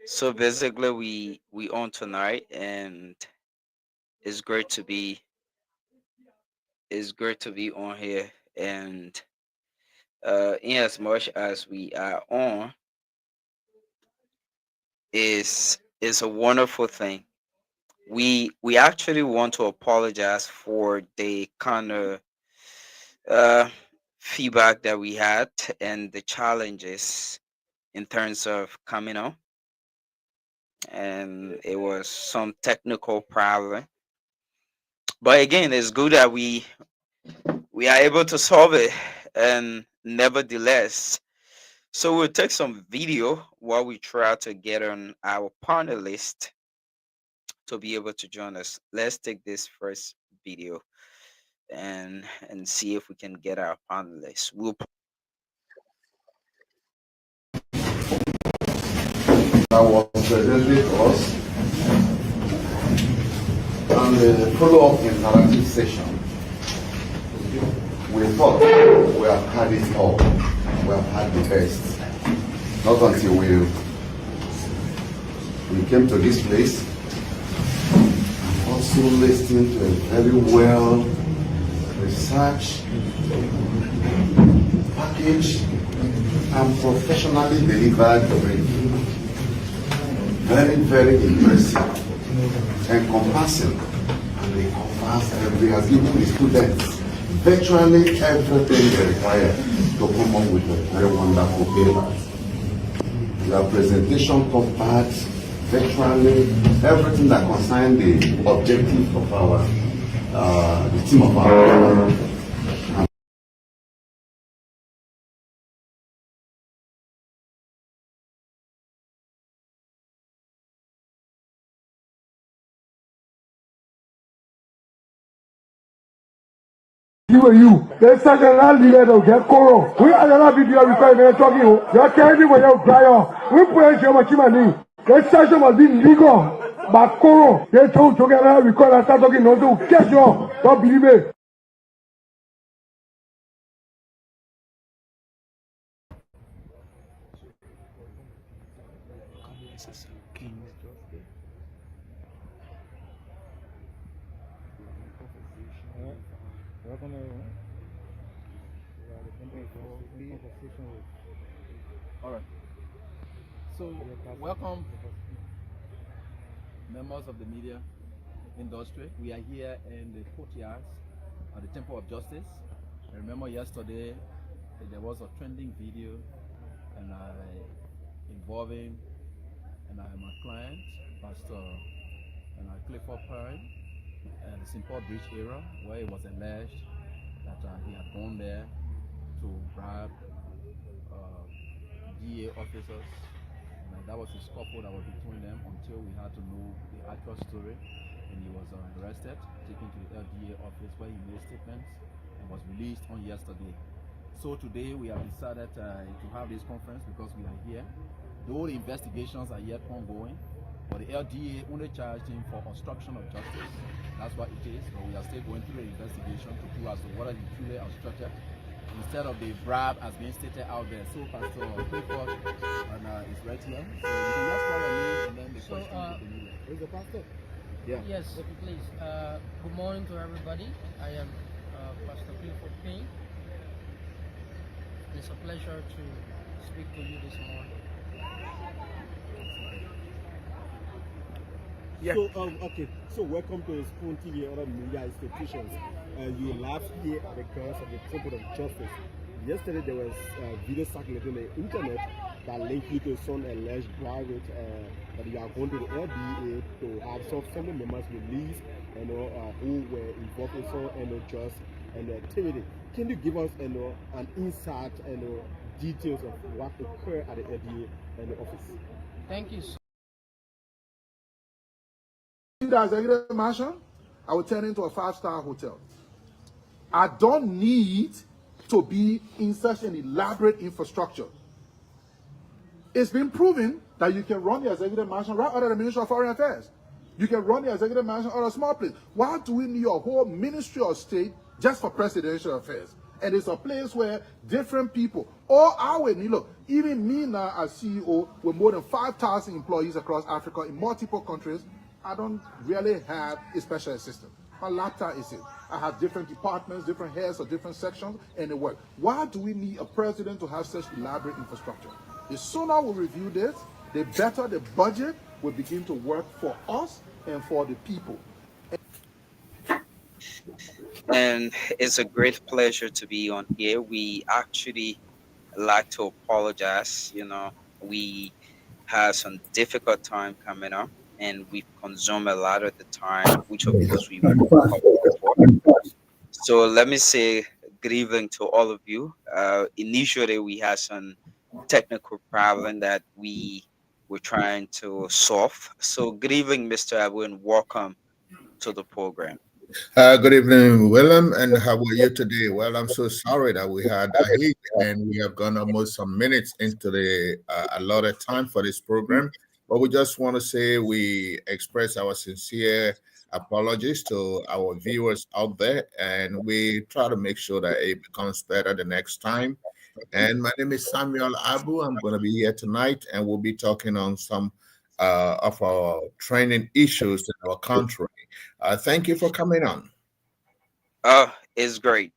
So basically, we on tonight, and it's great to be on here. And in as much as we are on, is a wonderful thing. We actually want to apologize for the kind of uh, feedback that we had and the challenges in terms of coming on, and it was some technical problem. But again, it's good that we are able to solve it, and nevertheless, so we'll take some video while we try to get on our partner list to be able to join us. Let's take this first video and see if we can get our partner list. That was presented to us and the follow-up interactive session. We thought we have had it all. We have had the best. Not until we came to this place and also listening to a very well researched package and professionally delivered brief. Very, very impressive, encompassing, and it covers every, has given the students virtually everything they require to come up with a very wonderful paper. Your presentation covered virtually everything that concerns the objective of our, the team of our paper. You, there's such a lot leader of get Koro. We are not video requirement talking. You're telling when you're crying. We put your machine. There's such a thing legal. But Koro, they told together record and start talking. No, do catch you. Don't believe it. Welcome everyone. All right. So, welcome members of the media industry. We are here in the courtyards at the Temple of Justice. I remember yesterday there was a trending video and involving my client, Pastor Clifford Perry, and the St. Paul Bridge area, where it was alleged that he had gone there to bribe DA officers. And that was a scuffle that was between them until we had to know the actual story. And he was arrested, taken to the LDA office where he made statements and was released on yesterday. So today we have decided to have this conference because we are here. Though the investigations are yet ongoing, but the LDA only charged him for obstruction of justice. That's what it is, but we are still going through the investigation to prove as to whether he truly obstructed instead of the bribe as being stated out there. So Pastor Clifford is right here. So you can just call your name and then the question will be needed. Who's the pastor? Yeah. Yes, please. Good morning to everybody. I am Pastor Clifford Payne. It's a pleasure to speak to you this morning. Yeah. So, okay. So, welcome to Spoon TV and other media institutions. You live here at the grounds of the Temple of Justice. Yesterday, there was a video circulating on the internet that linked you to some alleged private that you are going to the LDA to have some family members released, who were involved in some just activity. Can you give us an insight and details of what occurred at the LDA and the office? Thank you. The executive mansion, I will turn into a 5-star hotel. I don't need to be in such an elaborate infrastructure. It's been proven that you can run the executive mansion right out of the Ministry of Foreign Affairs. You can run the executive mansion out of a small place. Why do we need a whole Ministry of State just for presidential affairs? And it's a place where different people, all our, look, even me now as CEO with more than 5,000 employees across Africa in multiple countries, I don't really have a special assistant. My laptop is it. I have different departments, different heads of different sections, and it works. Why do we need a president to have such elaborate infrastructure? The sooner we review this, the better the budget will begin to work for us and for the people. And it's a great pleasure to be on here. We actually like to apologize. We had some difficult time coming up, and we've consumed a lot of the time, which of course we would come for. So let me say good evening to all of you. Initially, we had some technical problem that we were trying to solve. So good evening, Mr. Abu, and welcome to the program. Good evening, Willem, and how are you today? Well, I'm so sorry that we had a heat and we have gone almost some minutes into the allotted time for this program. But we just want to say we express our sincere apologies to our viewers out there, and we try to make sure that it becomes better the next time. And my name is Samuel Abu. I'm going to be here tonight, and we'll be talking on some of our training issues in our country. Thank you for coming on. It's great.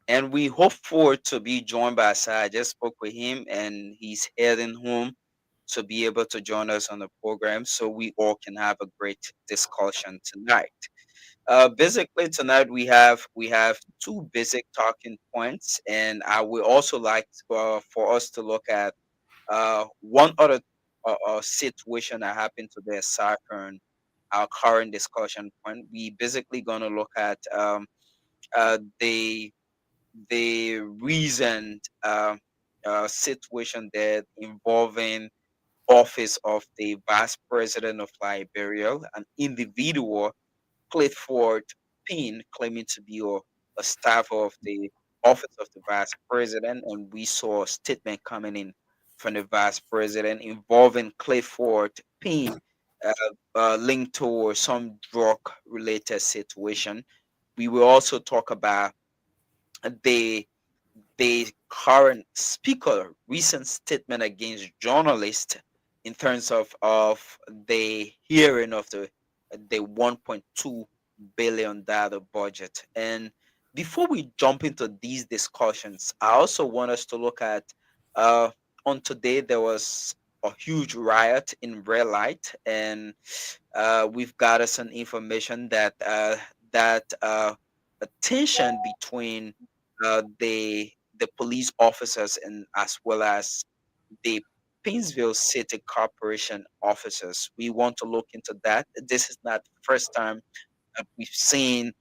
And we hope for to be joined by Sai. I just spoke with him and he's heading home to be able to join us on the program so we all can have a great discussion tonight. Basically tonight we have two basic talking points, and I would also like for us to look at one other situation that happened today aside from our current discussion point. We basically gonna look at the recent situation that involving office of the vice president of Liberia, an individual, Clifford Payne, claiming to be a staff of the office of the vice president, and we saw a statement coming in from the vice president involving Clifford Payne, uh, linked to some drug-related situation. We will also talk about the current speaker recent statement against journalists in terms of the hearing of the 1.2 billion-dollar budget. And before we jump into these discussions, I also want us to look at uh on today there was a huge riot in red light, and we've got us some information that a tension between the police officers and as well as the Painesville City Corporation officers. We want to look into that. This is not the first time that we've seen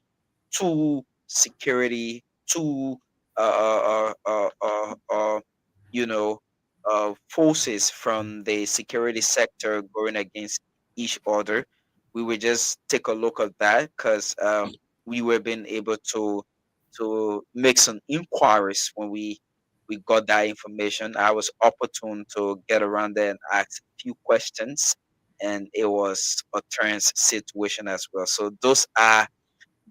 two security, two uh, uh, uh, uh, uh, you know forces from the security sector going against each other. We will just take a look at that because we were being able to make some inquiries when we got that information. I was opportune to get around there and ask a few questions, and it was a tense situation as well. So those are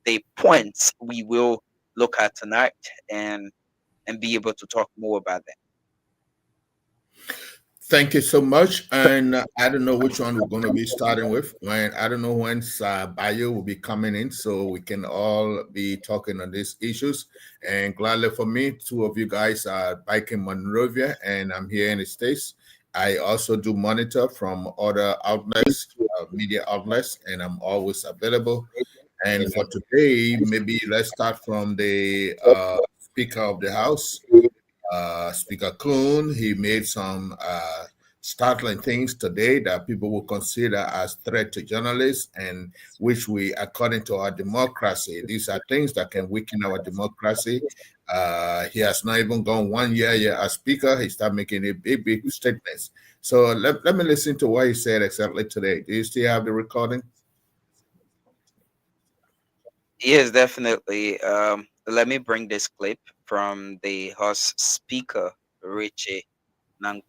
the points we will look at tonight, and be able to talk more about that. Thank you so much. And I don't know which one we're going to be starting with. When I don't know when Bayo will be coming in, so we can all be talking on these issues. And gladly for me, two of you guys are back in Monrovia, and I'm here in the States. I also do monitor from other outlets, media outlets, and I'm always available. And for today, maybe let's start from the Speaker of the House. Speaker Kuhn, he made some startling things today that people will consider as threat to journalists, and which we, according to our democracy, these are things that can weaken our democracy. He has not even gone 1 year yet as speaker. He started making a big statements. So let me listen to what he said exactly today. Do you still have the recording? Yes, definitely. Let me bring this clip from the House Speaker, Richie Nang.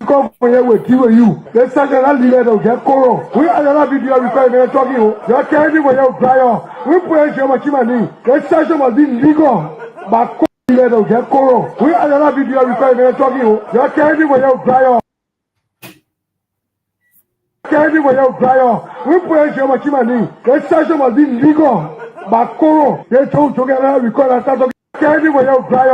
Come here with you. Let's start that leader to get coro. We are not video requirement talking. You're carrying when you're dry. We put your machine. Let's start your machine legal. But leader to get coro. We are not video requirement talking. You're carrying when you're dry. Carrying when you're dry. We put your machine. Let's start your machine legal. But coro. They told together record and start talking. Carrying when you're dry.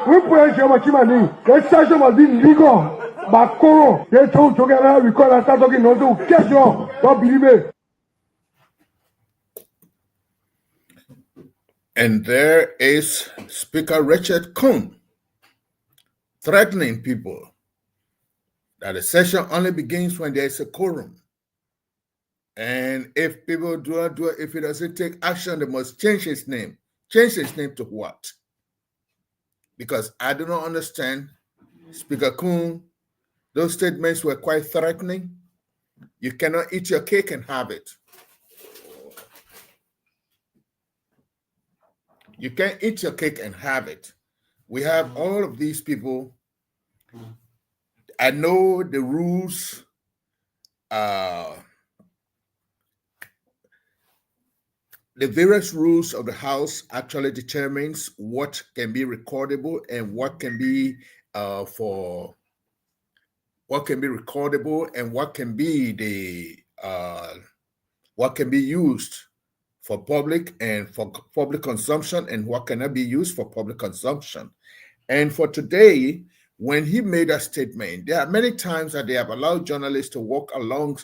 We put your machine. Let's start your machine legal. But coro. They told together record and start talking. Not to catch you. Don't believe it. And there is Speaker Richard Coon threatening people that the session only begins when there is a quorum. And if people do not do it, if it doesn't take action, they must change his name. Change his name to what? Because I do not understand, Speaker Coon, those statements were quite threatening. You cannot eat your cake and have it. You can't eat your cake and have it. We have all of these people. I know the rules. The various rules of the House actually determines what can be recordable and what can be recordable and what can be what can be used for public and for public consumption and what cannot be used for public consumption. And for today, when he made a statement, there are many times that they have allowed journalists to walk along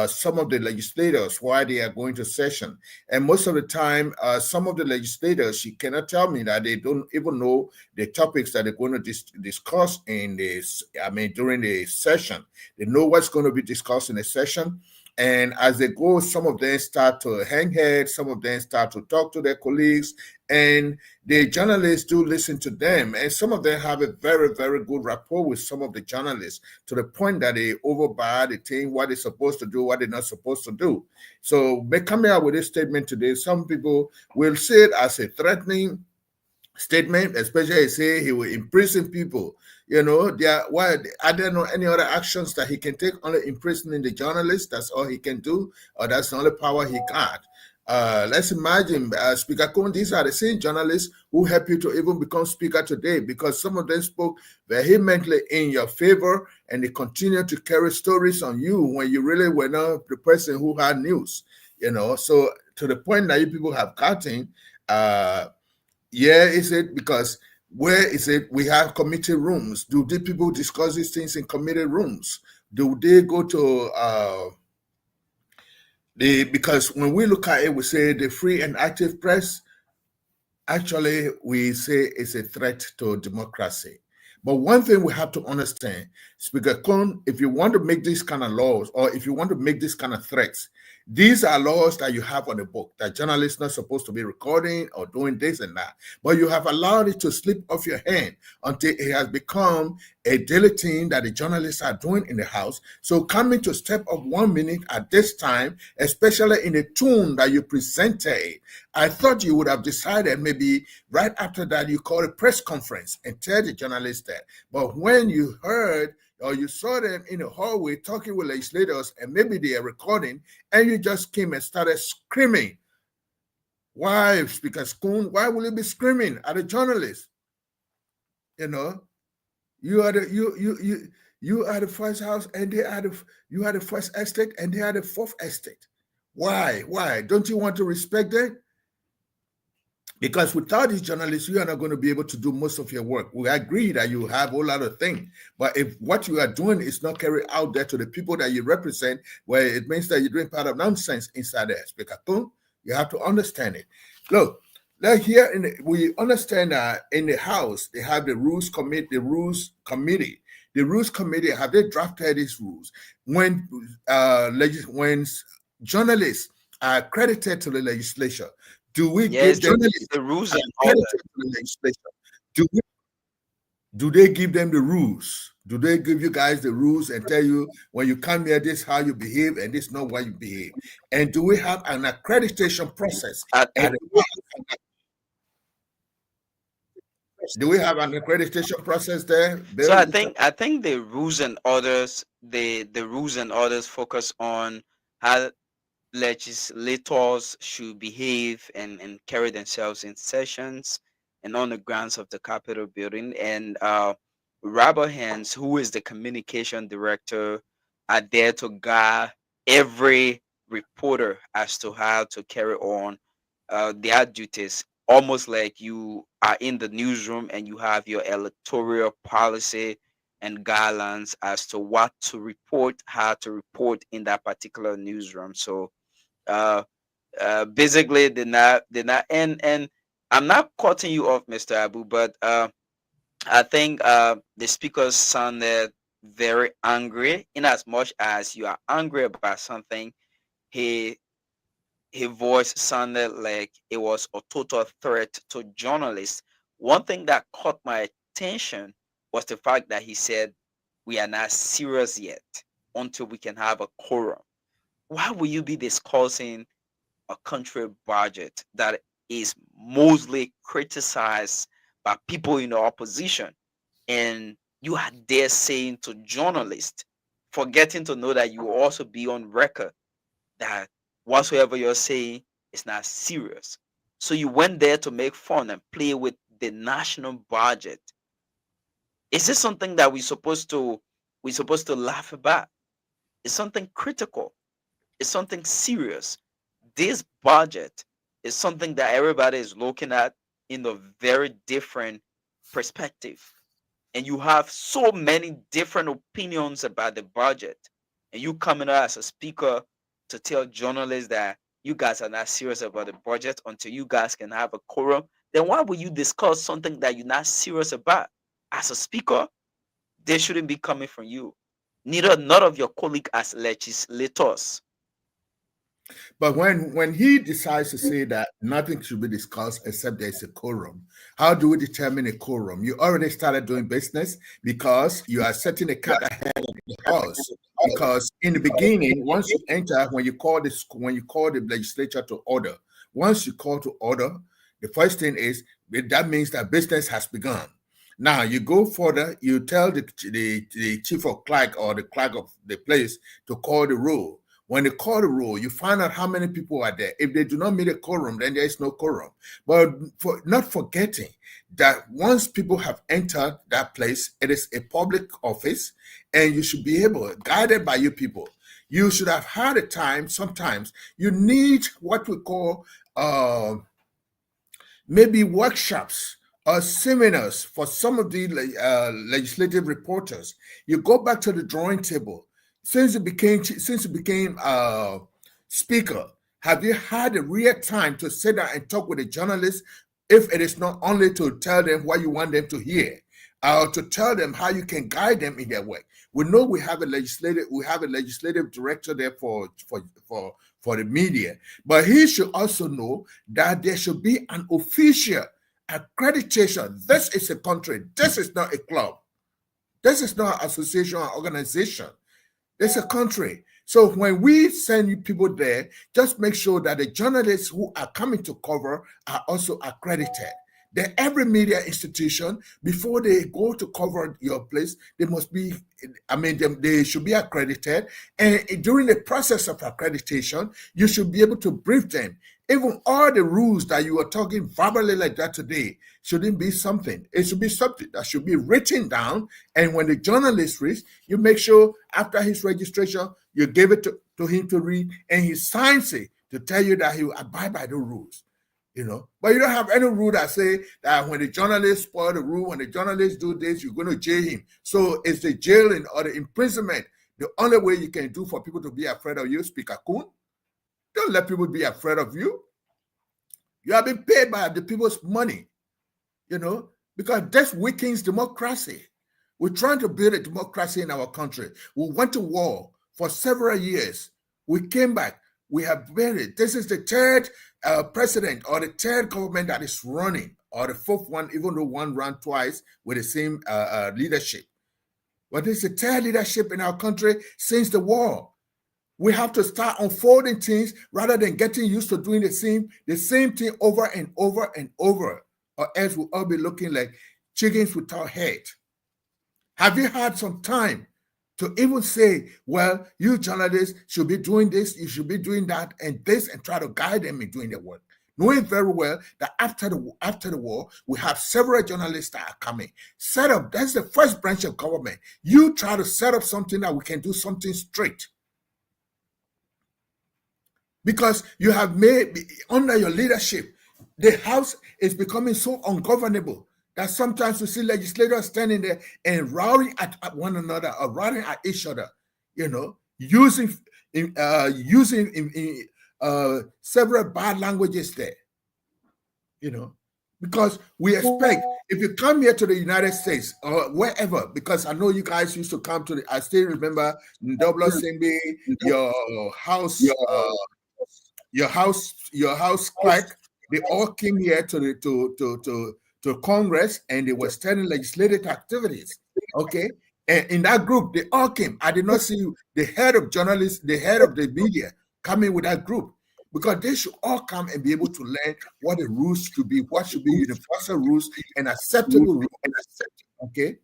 some of the legislators while they are going to session. And most of the time, some of the legislators, you cannot tell me that they don't even know the topics that they're going to discuss in this, during the session. They know what's going to be discussed in the session. And as they go, some of them start to hang heads, some of them start to talk to their colleagues, and the journalists do listen to them. And some of them have a very, very good rapport with some of the journalists to the point that they overbuy the thing, what they're supposed to do, what they're not supposed to do. So by coming out with this statement today, some people will see it as a threatening statement, especially say he will imprison people. You know, are there no any other actions that he can take? Only imprisoning the journalists, that's all he can do, or that's the only power he got. Let's imagine, Speaker Coon, these are the same journalists who helped you to even become speaker today, because some of them spoke vehemently in your favor and they continue to carry stories on you when you really were not the person who had news, you know. So to the point that you people have gotten, is it because where is it we have committee rooms? Do the people discuss these things in committee rooms? Do they go to because when we look at it, we say the free and active press, actually we say it's a threat to democracy. But one thing we have to understand, Speaker Coon, if you want to make these kind of laws, or if you want to make these kind of threats, these are laws that you have on the book, that journalists are not supposed to be recording or doing this and that. But you have allowed it to slip off your hand until it has become a daily thing that the journalists are doing in the House. So coming to step up 1 minute at this time, especially in the tune that you presented, I thought you would have decided maybe right after that you call a press conference and tell the journalists that. But when you heard or you saw them in the hallway talking with legislators and maybe they are recording, and you just came and started screaming. Why, Speaker Coon, why will you be screaming at a journalist? You know, you are the first house and you are the first estate and they are the fourth estate. Why? Don't you want to respect them? Because without these journalists, you are not going to be able to do most of your work. We agree that you have a whole lot of things, but if what you are doing is not carried out there to the people that you represent, well, it means that you're doing part of nonsense inside there. Speaker Coon, you have to understand it. Look, here we understand that in the House they have the rules committee. The rules committee, have they drafted these rules? When journalists are accredited to the legislature, do we give journalists the rules and all that? To the legislature? Do they give them the rules? Do they give you guys the rules and tell you when you come here, this is how you behave and this is not why you behave? And do we have an accreditation process? Do we have an accreditation process there, So Bill? I think the rules and orders, the rules and orders focus on how legislators should behave and carry themselves in sessions and on the grounds of the Capitol building. And Robert Hens, who is the communication director, are there to guide every reporter as to how to carry on their duties, almost like you are in the newsroom and you have your electoral policy and guidelines as to what to report, how to report in that particular newsroom. So uh, basically, did not, and I'm not cutting you off, Mr. Abu, but I think the speaker sounded very angry. In as much as you are angry about something, he his voice sounded like it was a total threat to journalists. One thing that caught my attention was the fact that he said, "We are not serious yet until we can have a quorum." Why will you be discussing a country budget that is mostly criticized by people in the opposition, and you are there saying to journalists, forgetting to know that you will also be on record that whatsoever you're saying is not serious. So you went there to make fun and play with the national budget. Is this something that we supposed to laugh about? It's something critical. It's something serious. This budget is something that everybody is looking at in a very different perspective. And you have so many different opinions about the budget. And you coming out as a speaker to tell journalists that you guys are not serious about the budget until you guys can have a quorum, then why would you discuss something that you're not serious about? As a speaker, they shouldn't be coming from you. Neither none of your colleagues as legislators. But when he decides to say that nothing should be discussed except there's a quorum, how do we determine a quorum? You already started doing business because you are setting a cat ahead of the horse. Because in the beginning, once you enter, when you call the legislature to order, once you call to order, the first thing is that means that business has begun. Now you go further, you tell the chief of clerk or the clerk of the place to call the roll. When they call the roll, you find out how many people are there. If they do not meet a quorum, then there is no quorum. But for not forgetting that once people have entered that place, it is a public office, and you should be able, guided by you people, you should have had a time. Sometimes you need what we call maybe workshops or seminars for some of the legislative reporters. You go back to the drawing table. Since you became speaker, have you had a real time to sit down and talk with the journalists? If it is not only to tell them what you want them to hear, or to tell them how you can guide them in their work. We know we have a legislative director there for the media, but he should also know that there should be an official accreditation. This is a country. This is not a club. This is not an association or organization. It's a country. So when we send you people there, just make sure that the journalists who are coming to cover are also accredited. That every media institution, before they go to cover your place, they must be, they should be accredited. And during the process of accreditation, you should be able to brief them. Even all the rules that you are talking verbally like that today shouldn't be something. It should be something that should be written down. And when the journalist reads, you make sure after his registration, you give it to him to read, and he signs it to tell you that he will abide by the rules. But you don't have any rule that say that when the journalists spoil the rule, when the journalists do this, you're going to jail him. So it's the jailing or the imprisonment the only way you can do for people to be afraid of you, Speaker Kun. Don't let people be afraid of you. You have been paid by the people's money, because this weakens democracy. We're trying to build a democracy in our country. We went to war for several years. We came back. We have buried. This is the third president or the third government that is running, or the fourth one, even though one ran twice with the same leadership. But this is the third leadership in our country since the war. We have to start unfolding things rather than getting used to doing the same thing over and over and over or else we'll all be looking like chickens without head. Have you had some time to even say, well, you journalists should be doing this, you should be doing that, and this, and try to guide them in doing their work? Knowing very well that after the war, we have several journalists that are coming. Set up, that's the first branch of government. You try to set up something that we can do something straight. Because you have made, under your leadership, the House is becoming so ungovernable that sometimes we see legislators standing there and roaring at one another or roaring at each other, using several bad languages there, because we expect, if you come here to the United States or wherever, because I know you guys used to come to I still remember Ndoblo Singbe, your house clerk, they all came here to Congress, and they were studying legislative activities. Okay, and in that group, they all came. I did not see the head of journalists, the head of the media coming with that group, because they should all come and be able to learn what the rules should be, what should be universal rules and acceptable rules. Okay,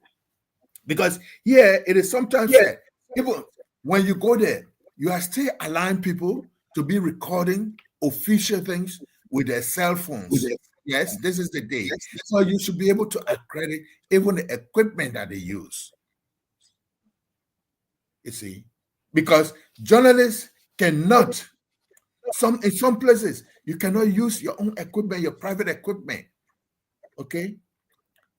because here it is sometimes said, people, when you go there, you are still allowing people to be recording official things with their cell phones. Yes, this is the day. So you should be able to accredit even the equipment that they use. You see, because journalists cannot, in some places, you cannot use your own equipment, your private equipment. Okay?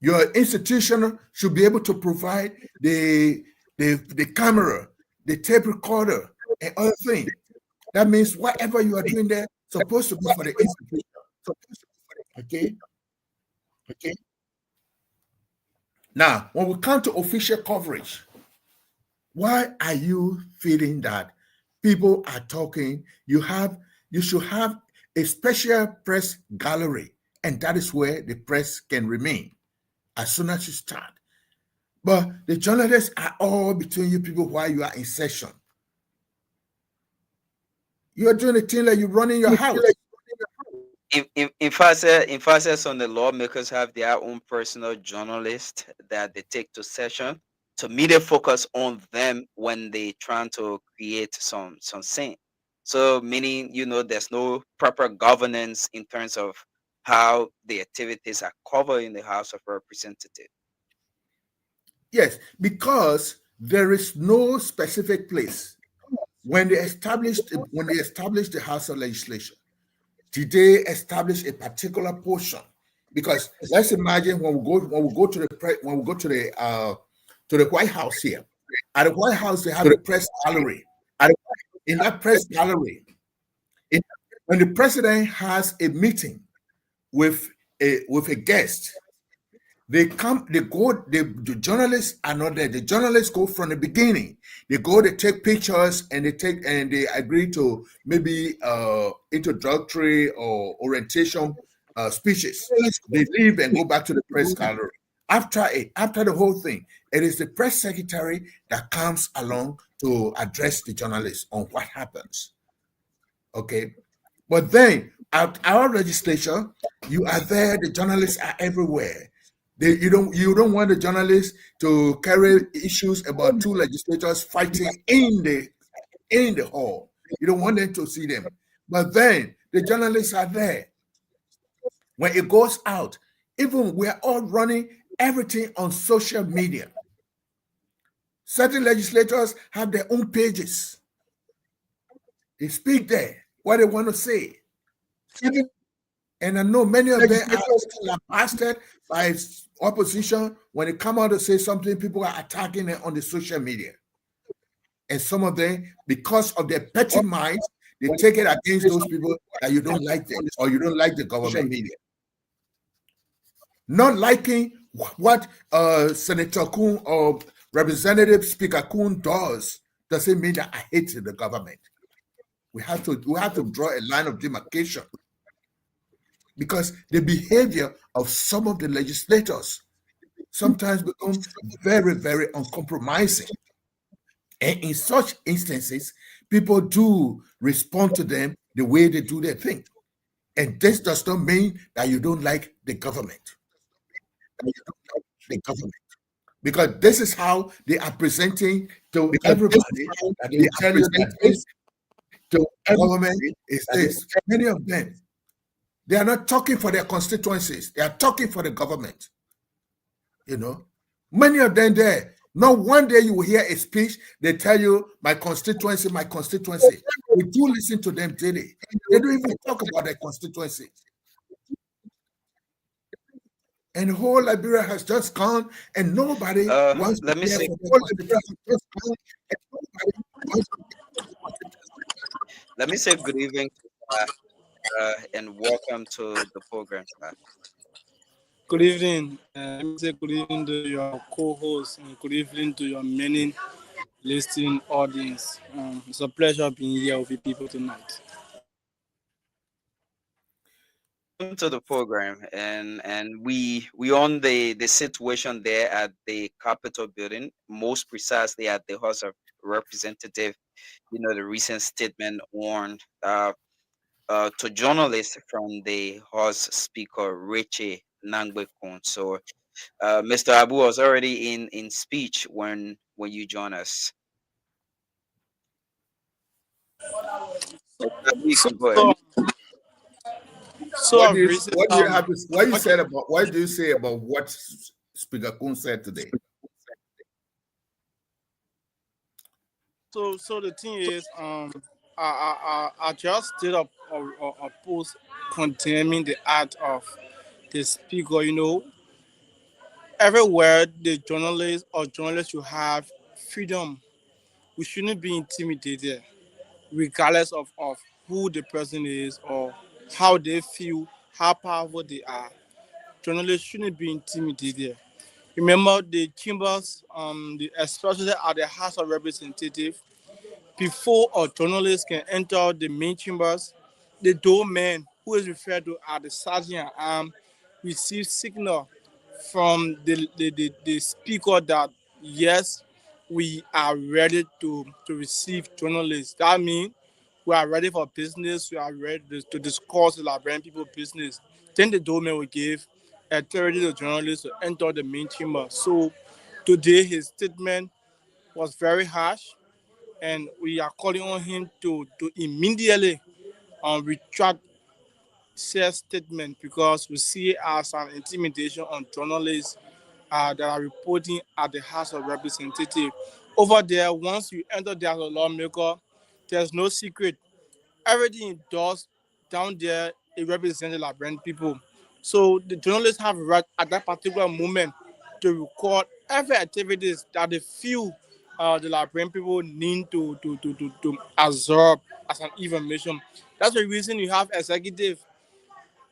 Your institution should be able to provide the camera, the tape recorder, and other things. That means whatever you are doing there, supposed to be for the institution. Okay. Now, when we come to official coverage, why are you feeling that people are talking? You should have a special press gallery, and that is where the press can remain as soon as you start. But the journalists are all between you people while you are in session. You are doing a thing like you're running your house. In fact, some of the lawmakers have their own personal journalists that they take to session to media focus on them when they trying to create some scene. So meaning, there's no proper governance in terms of how the activities are covered in the House of Representatives. Yes, because there is no specific place. When they established the House of Legislation, did they establish a particular portion? Because let's imagine when we go to the White House here. At the White House, they have a press gallery. In that press gallery, when the president has a meeting with a guest, the journalists are not there. The journalists go from the beginning. They go, they take pictures, and they agree to maybe introductory or orientation speeches. They leave and go back to the press gallery. After the whole thing, it is the press secretary that comes along to address the journalists on what happens. Okay, but then at our legislature, you are there. The journalists are everywhere. You don't want the journalists to carry issues about two legislators fighting in the hall. You don't want them to see them. But then the journalists are there. When it goes out, even we're all running everything on social media. Certain legislators have their own pages. They speak there, what they want to say. And I know many of them are still blasted by opposition. When they come out to say something, people are attacking them on the social media. And some of them, because of their petty minds, they take it against those people that you don't like them or you don't like the government media. Not liking what Senator Kuhn or Representative Speaker Kuhn does doesn't mean that I hate the government. We have to draw a line of demarcation, because the behavior of some of the legislators sometimes becomes very, very uncompromising. And in such instances, people do respond to them the way they do their thing. And this does not mean that you don't like the government. That you don't like the government. Because this is how they are presenting to everybody. That they will tell you that this government is this. Many of them, they are not talking for their constituencies. They are talking for the government. You know, many of them there. Not one day you will hear a speech, they tell you, my constituency, my constituency. We do listen to them daily. They don't even talk about their constituency. And the whole Liberia has just gone, and nobody wants to let me hear say from the whole Liberia has just gone, and nobody wants to let me say good evening and welcome to the program, sir. Good evening. Let me say good evening to your co-host and good evening to your many listening audience. It's a pleasure being here with you people tonight. Welcome to the program, and we on the situation there at the Capitol building, most precisely at the House of Representative. You know, the recent statement on to journalists from the House Speaker Richie Nangbekon. So Mr. Abu was already in speech when you join us. Mr. Abu, you So, can go ahead. so What of do you recent, what do you have to what you okay. said about what do you say about what Speaker Kun said today? So the thing is, I just did a post condemning the act of the speaker. You know, everywhere the journalists should have freedom. We shouldn't be intimidated, regardless of who the person is or how they feel, how powerful they are. Journalists shouldn't be intimidated. Remember the chambers, especially at the House of Representatives, before a journalist can enter the main chambers, the doorman, who is referred to as the sergeant at arms, receives signal from the speaker that yes, we are ready to receive journalists. That means we are ready for business, we are ready to discuss the Liberian people business. Then the doorman will give authority to journalists to enter the main chamber. So today his statement was very harsh, and we are calling on him to immediately retract said statement, because we see it as an intimidation on journalists that are reporting at the House of Representatives. Over there, once you enter there as a lawmaker, there's no secret. Everything it does down there, it represents the Liberian people. So the journalists have a right at that particular moment to record every activities that they feel the Liberian people need to absorb as an information. That's the reason you have executive.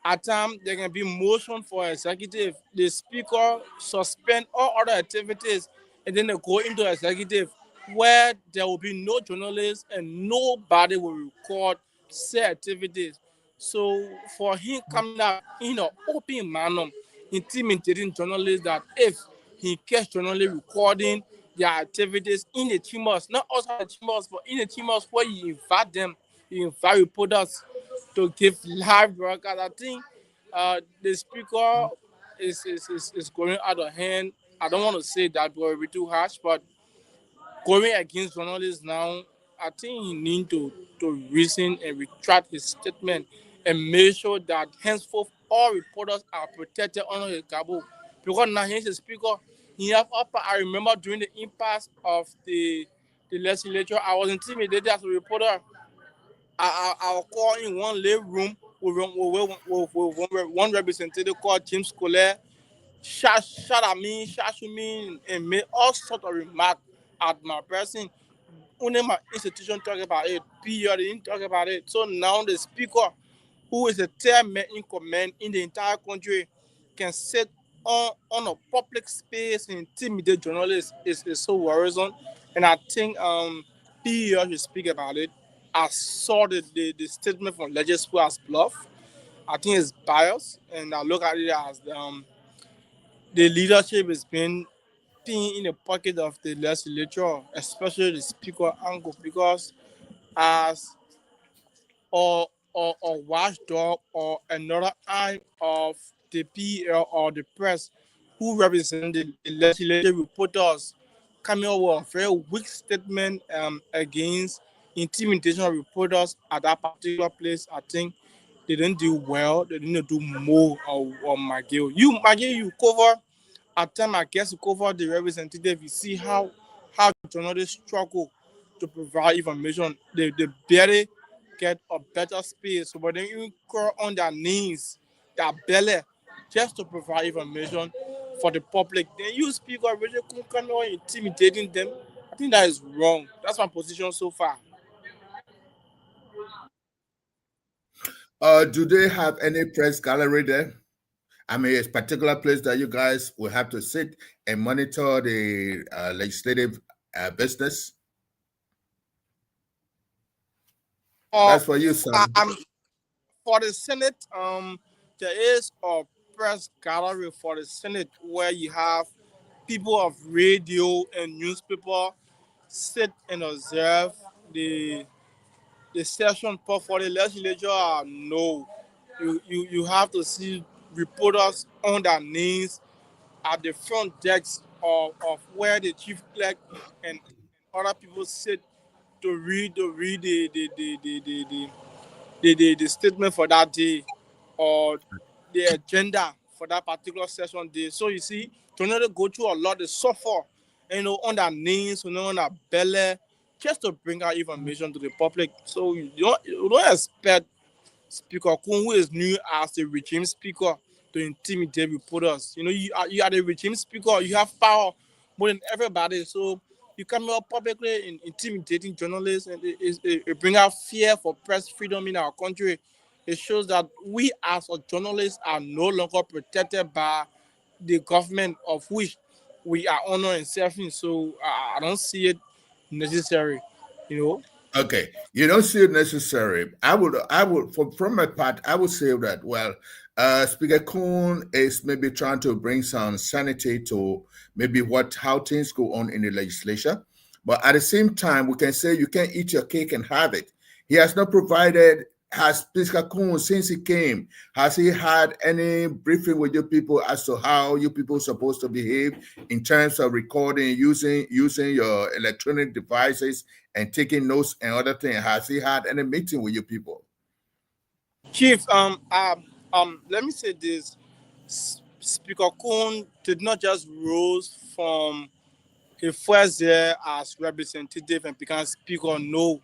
At times, there can be motion for executive. The speaker suspend all other activities, and then they go into executive where there will be no journalists and nobody will record said activities. So for him coming out in an open manner, intimidating journalists that if he catch journalists recording their activities in the chambers, not outside the chambers, but in the chambers where you invite them, you invite reporters to give live broadcast. I think the speaker is going out of hand. I don't want to say that but it'll be too harsh, but going against journalists now, I think he need to reason and retract his statement and make sure that henceforth all reporters are protected under his gabo. Because now he's a speaker. He have upper. I remember during the impasse of the legislature, I was intimidated as a reporter. I will call in one living room with one representative called James Colette, shot at me, shot to me, and made all sorts of remarks at my person. Only my institution talk about it. PR didn't talk about it. So now the speaker, who is the third man in command in the entire country, can sit on a public space and intimidate journalists is so worrisome. And I think PR should speak about it. I saw the statement from legislature as bluff. I think it's biased, and I look at it as the leadership is being in the pocket of the legislature, especially the speaker angle, because as or or watchdog or another eye of the PL or the press who represent the legislative reporters coming up with a very weak statement against intimidation of reporters at that particular place. I think they didn't do well. They didn't do more or McGill. McGill, you cover at time, I guess, you cover the representative. You see how journalists struggle to provide information. They barely get a better space. So, but then you crawl on their knees, their belly, just to provide information for the public. Then you speak of really kind of intimidating them. I think that is wrong. That's my position so far. Do they have any press gallery there? I mean, a particular place that you guys will have to sit and monitor the legislative business? That's for you, son. For the Senate, there is a press gallery for the Senate where you have people of radio and newspaper sit and observe the session. But for the legislature, no. You have to see reporters on their knees at the front decks of where the chief clerk and other people sit to read the statement for that day or the agenda for that particular session day. So you see, to go through a lot, they suffer, on their knees, on their belly, just to bring out information to the public. So you don't expect Speaker Kun, who is new as the regime speaker, to intimidate reporters. You are the regime speaker. You have power more than everybody. So you come out publicly in intimidating journalists, and it brings out fear for press freedom in our country. It shows that we as a journalists are no longer protected by the government of which we are honored and serving. So I don't see it necessary, Okay, you don't see it necessary. I would, from my part, I would say that, well, Speaker Kun is maybe trying to bring some sanity to maybe how things go on in the legislature. But at the same time, we can say you can't eat your cake and have it. He has not provided, has Speaker Kun, since he came, has he had any briefing with you people as to how you people are supposed to behave in terms of recording, using your electronic devices and taking notes and other things? Has he had any meeting with you people? Chief, let me say this. Speaker Kun did not just rose from his first year as representative and become speaker. No,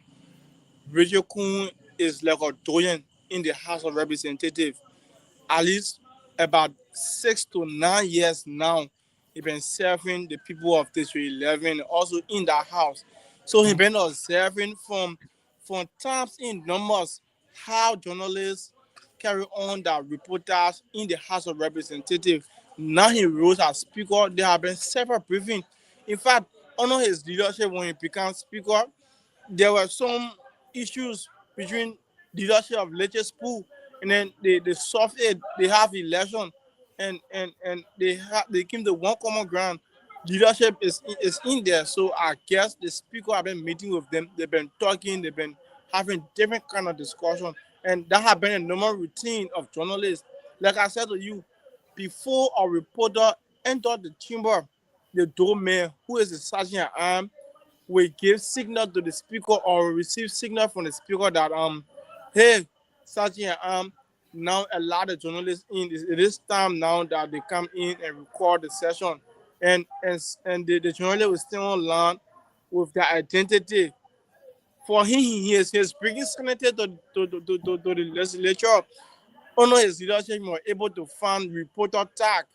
Reggie Kun is like a doyen in the House of Representatives. At least about 6 to 9 years now, he's been serving the people of District 11, also in the House. So he's been observing from times in numbers how journalists carry on their reportage in the House of Representatives. Now he rose as speaker. There have been several briefings. In fact, under his leadership, when he became speaker, there were some issues between leadership of Leches Pool and then the soft aid. They have election and they came to one common ground. Leadership is in there. So I guess the speaker have been meeting with them. They've been talking. They've been having different kind of discussion. And that has been a normal routine of journalists. Like I said to you, before a reporter entered the chamber, the doorman, who is the sergeant at arms, will give signal to the speaker or receive signal from the speaker that hey, sergeant at arms, now allow the journalists in. It is time now that they come in and record the session. And the journalist will stay on line with their identity. For him, he is bringing sanity to the legislature. Under his leadership, he was able to find reporter tag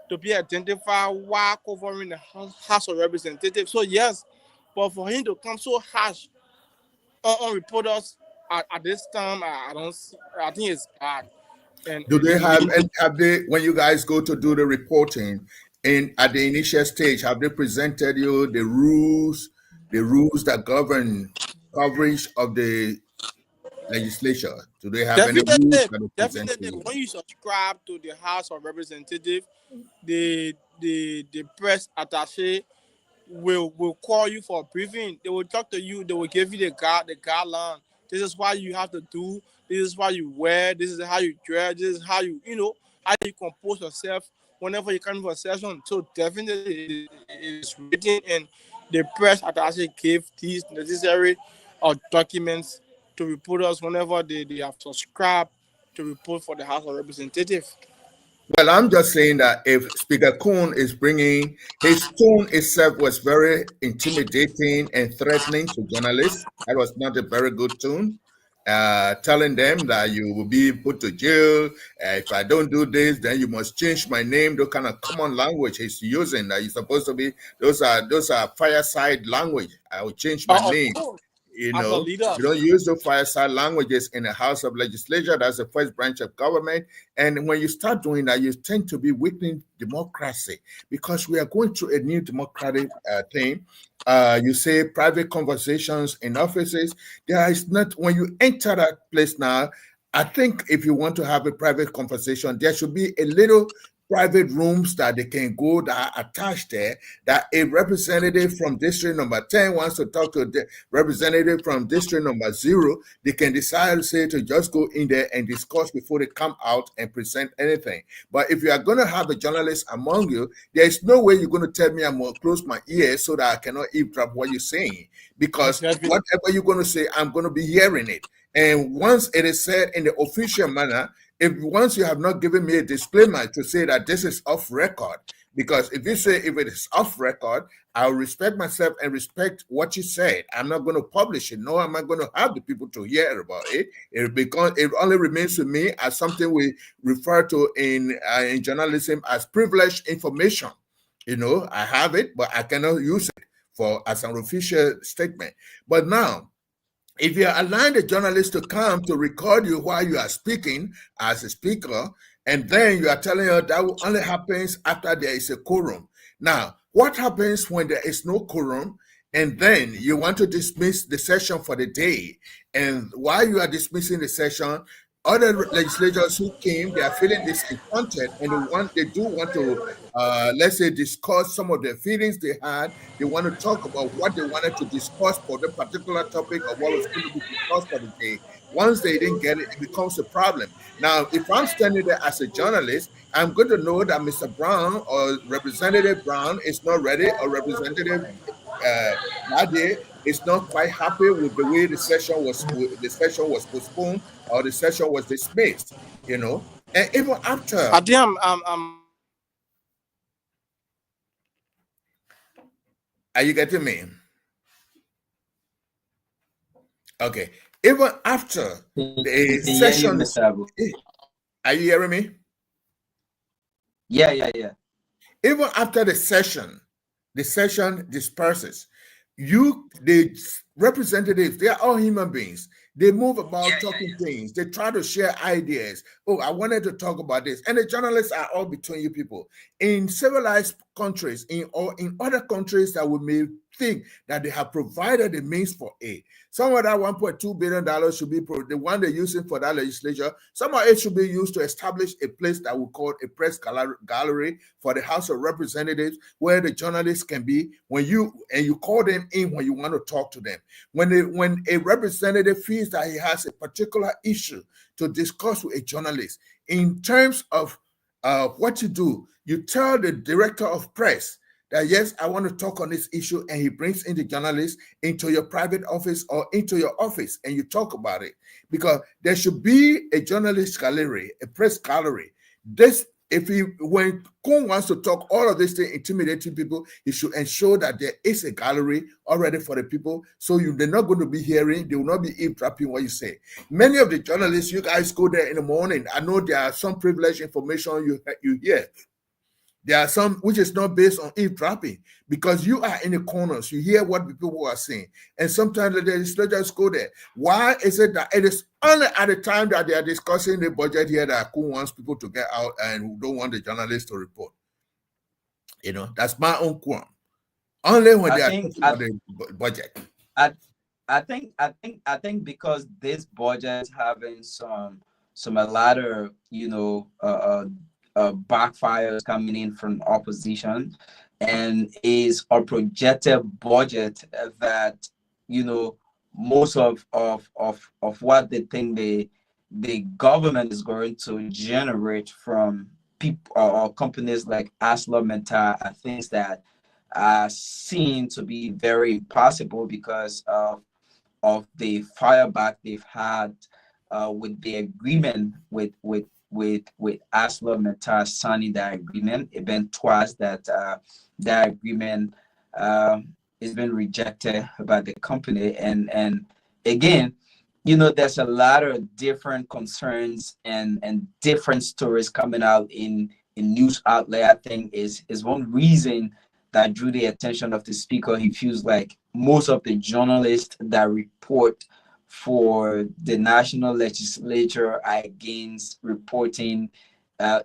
to be identified while covering the House of Representatives. So yes, but for him to come so harsh on reporters at this time, I think it's bad. And do they have they, when you guys go to do the reporting at the initial stage, have they presented you the rules that govern coverage of the legislature? Do they have any rules? Definitely. When you subscribe to the House of Representatives, the press attaché will call you for a briefing. They will talk to you. They will give you the guideline. This is why you have to do this is what you wear, this is how you dress, this is how you, how you compose yourself whenever you come for a session. So definitely it is written, and the press had actually gave these necessary documents to reporters whenever they have subscribed to report for the House of Representatives. Well, I'm just saying that if Speaker Kuhn is bringing, his tone itself was very intimidating and threatening to journalists. That was not a very good tone. Telling them that you will be put to jail. If I don't do this, then you must change my name. The kind of common language he's using that you're supposed to be, those are fireside language. I will change my name. You know, you don't use the fireside languages in the House of Legislature. That's the first branch of government. And when you start doing that, you tend to be weakening democracy, because we are going through a new democratic thing. You say private conversations in offices. There is not, when you enter that place now, I think if you want to have a private conversation, there should be a little private rooms that they can go that are attached there, that a representative from district number 10 wants to talk to the representative from district number 0, they can decide, say, to just go in there and discuss before they come out and present anything. But if you are going to have a journalist among you, there is no way you're going to tell me I'm going to close my ears so that I cannot eavesdrop what you're saying, because whatever you're going to say, I'm going to be hearing it. And once it is said in the official manner, once you have not given me a disclaimer to say that this is off record, because if you say if it is off record, I'll respect myself and respect what you said. I'm not going to publish it. No, I'm not going to have the people to hear about it. It only remains to me as something we refer to in journalism as privileged information. You know, I have it, but I cannot use it as an official statement. But now, if you allow the journalist to come to record you while you are speaking as a speaker, and then you are telling her that only happens after there is a quorum. Now, what happens when there is no quorum, and then you want to dismiss the session for the day? And while you are dismissing the session, other legislators who came, they are feeling disappointed, and they do want to, let's say, discuss some of the feelings they had. They want to talk about what they wanted to discuss for the particular topic of what was going to be discussed for the day. Once they didn't get it, it becomes a problem. Now, if I'm standing there as a journalist, I'm going to know that Mr. Brown or Representative Brown is not ready, or Representative Nadia is not quite happy with the way the session was postponed or the session was dismissed, you know. And even after, I think are you getting me? Okay. Even after the session, are you hearing me? Yeah. Even after the session disperses. The representatives, they are all human beings. They move about talking things. They try to share ideas. Oh, I wanted to talk about this. And the journalists are all between you people. In civilized countries, in other countries that we may think that they have provided the means for it. Some of that $1.2 billion should be the one they're using for that legislature. Some of it should be used to establish a place that we call a press gallery for the House of Representatives, where the journalists can be when you call them in when you want to talk to them. When a representative feels that he has a particular issue to discuss with a journalist, in terms of what you do, you tell the director of press that, yes, I want to talk on this issue, and he brings in the journalist into your private office or into your office, and you talk about it. Because there should be a journalist gallery, a press gallery. When Kuhn wants to talk all of this thing, intimidating people, he should ensure that there is a gallery already for the people, so they're not going to be hearing, they will not be eavesdropping what you say. Many of the journalists, you guys go there in the morning. I know there are some privileged information you hear. There are some which is not based on eavesdropping, because you are in the corners, you hear what people are saying, and sometimes the legislators go there. Why is it that it is only at the time that they are discussing the budget here that Kuhn wants people to get out and don't want the journalists to report? You know, that's my own qualm. Only when they are talking about the budget. I think because this budget having a lot of backfires coming in from opposition, and is a projected budget that most of what they think the government is going to generate from people or companies like ArcelorMittal are things that are seen to be very impossible because of the fireback they've had with the agreement with ArcelorMittal signing that agreement. It's been twice that that agreement has been rejected by the company, and again, you know, there's a lot of different concerns and different stories coming out in news outlet. I think is one reason that drew the attention of the speaker. He feels like most of the journalists that report for the national legislature are against reporting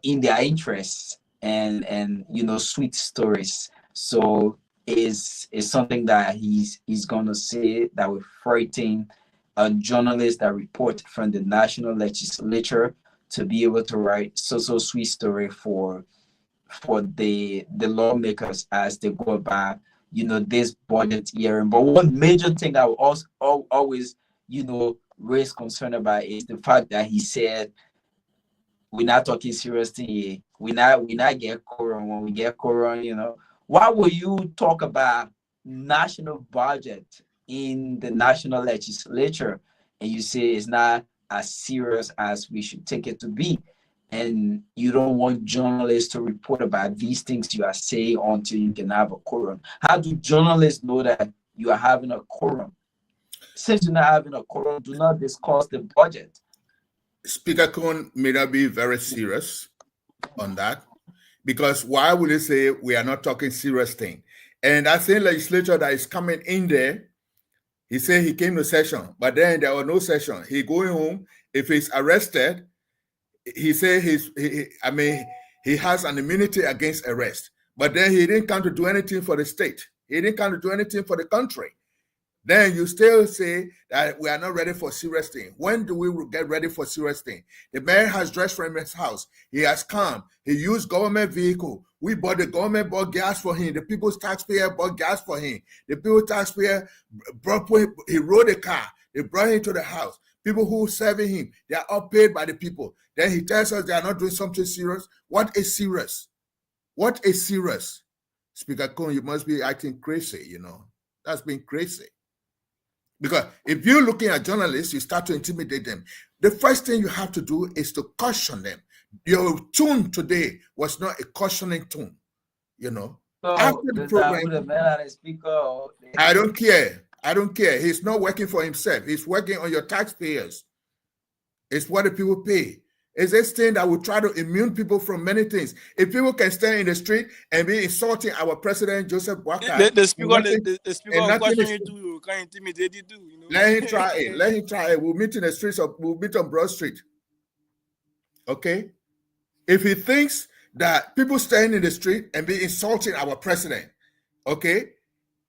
in their interests and you know, sweet stories. So is something that he's gonna say that will frighten journalists that report from the national legislature to be able to write so sweet story for the lawmakers as they go about, you know, this budget hearing. But one major thing I will also always, you know, raise concern about is the fact that he said we're not talking seriously here. We not get quorum. When we get quorum, you know, why will you talk about national budget in the national legislature and you say it's not as serious as we should take it to be? And you don't want journalists to report about these things you are saying until you can have a quorum. How do journalists know that you are having a quorum? Since you're not having a quorum, do not discuss the budget. Speaker Kuhn may not be very serious on that, because why would they say we are not talking serious thing? And that same legislature that is coming in there, he said he came to session, but then there was no session. He going home. If he's arrested, he said he has an immunity against arrest, but then he didn't come to do anything for the state. He didn't come to do anything for the country. Then you still say that we are not ready for serious thing. When do we get ready for serious thing? The mayor has dressed from his house. He has come. He used government vehicle. The government bought gas for him. The people's taxpayer bought gas for him. The people's taxpayer he rode a car. They brought him to the house. People who are serving him, they are all paid by the people. Then he tells us they are not doing something serious. What is serious? What is serious? Speaker Kuhn, you must be acting crazy, you know. That's been crazy. Because if you're looking at journalists, you start to intimidate them. The first thing you have to do is to caution them. Your tone today was not a cautioning tone, you know. So, after the program, I don't care. I don't care. He's not working for himself. He's working on your taxpayers. It's what the people pay. It's this thing that will try to immune people from many things. If people can stand in the street and be insulting our president, Joseph Boakai, the speaker question you do, can intimidate you too, you know? Let him try it. Let him try it. We'll meet in the streets we'll meet on Broad Street. Okay? If he thinks that people staying in the street and be insulting our president, okay,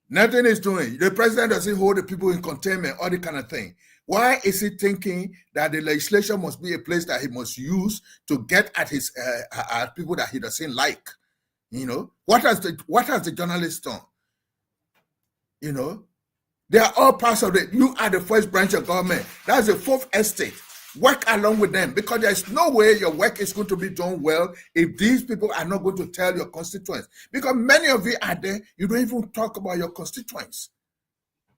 nothing is doing. The president doesn't hold the people in containment, all the kind of thing. Why is he thinking that the legislation must be a place that he must use to get at his at people that he doesn't like? You know, what has the journalist done? You know, they are all parts of it. You are the first branch of government. That's the fourth estate. Work along with them, because there's no way your work is going to be done well if these people are not going to tell your constituents. Because many of you are there, you don't even talk about your constituents.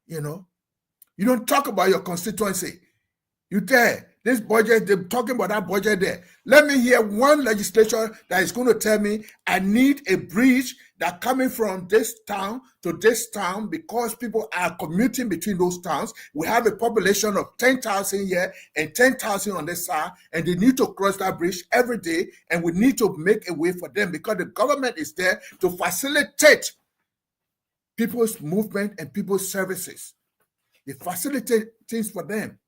You know, you don't talk about your constituency. You there, this budget, they're talking about that budget there. Let me hear one legislature that is going to tell me I need a bridge that coming from this town to this town because people are commuting between those towns. We have a population of 10,000 here and 10,000 on this side, and they need to cross that bridge every day, and we need to make a way for them because the government is there to facilitate people's movement and people's services. They facilitate things for them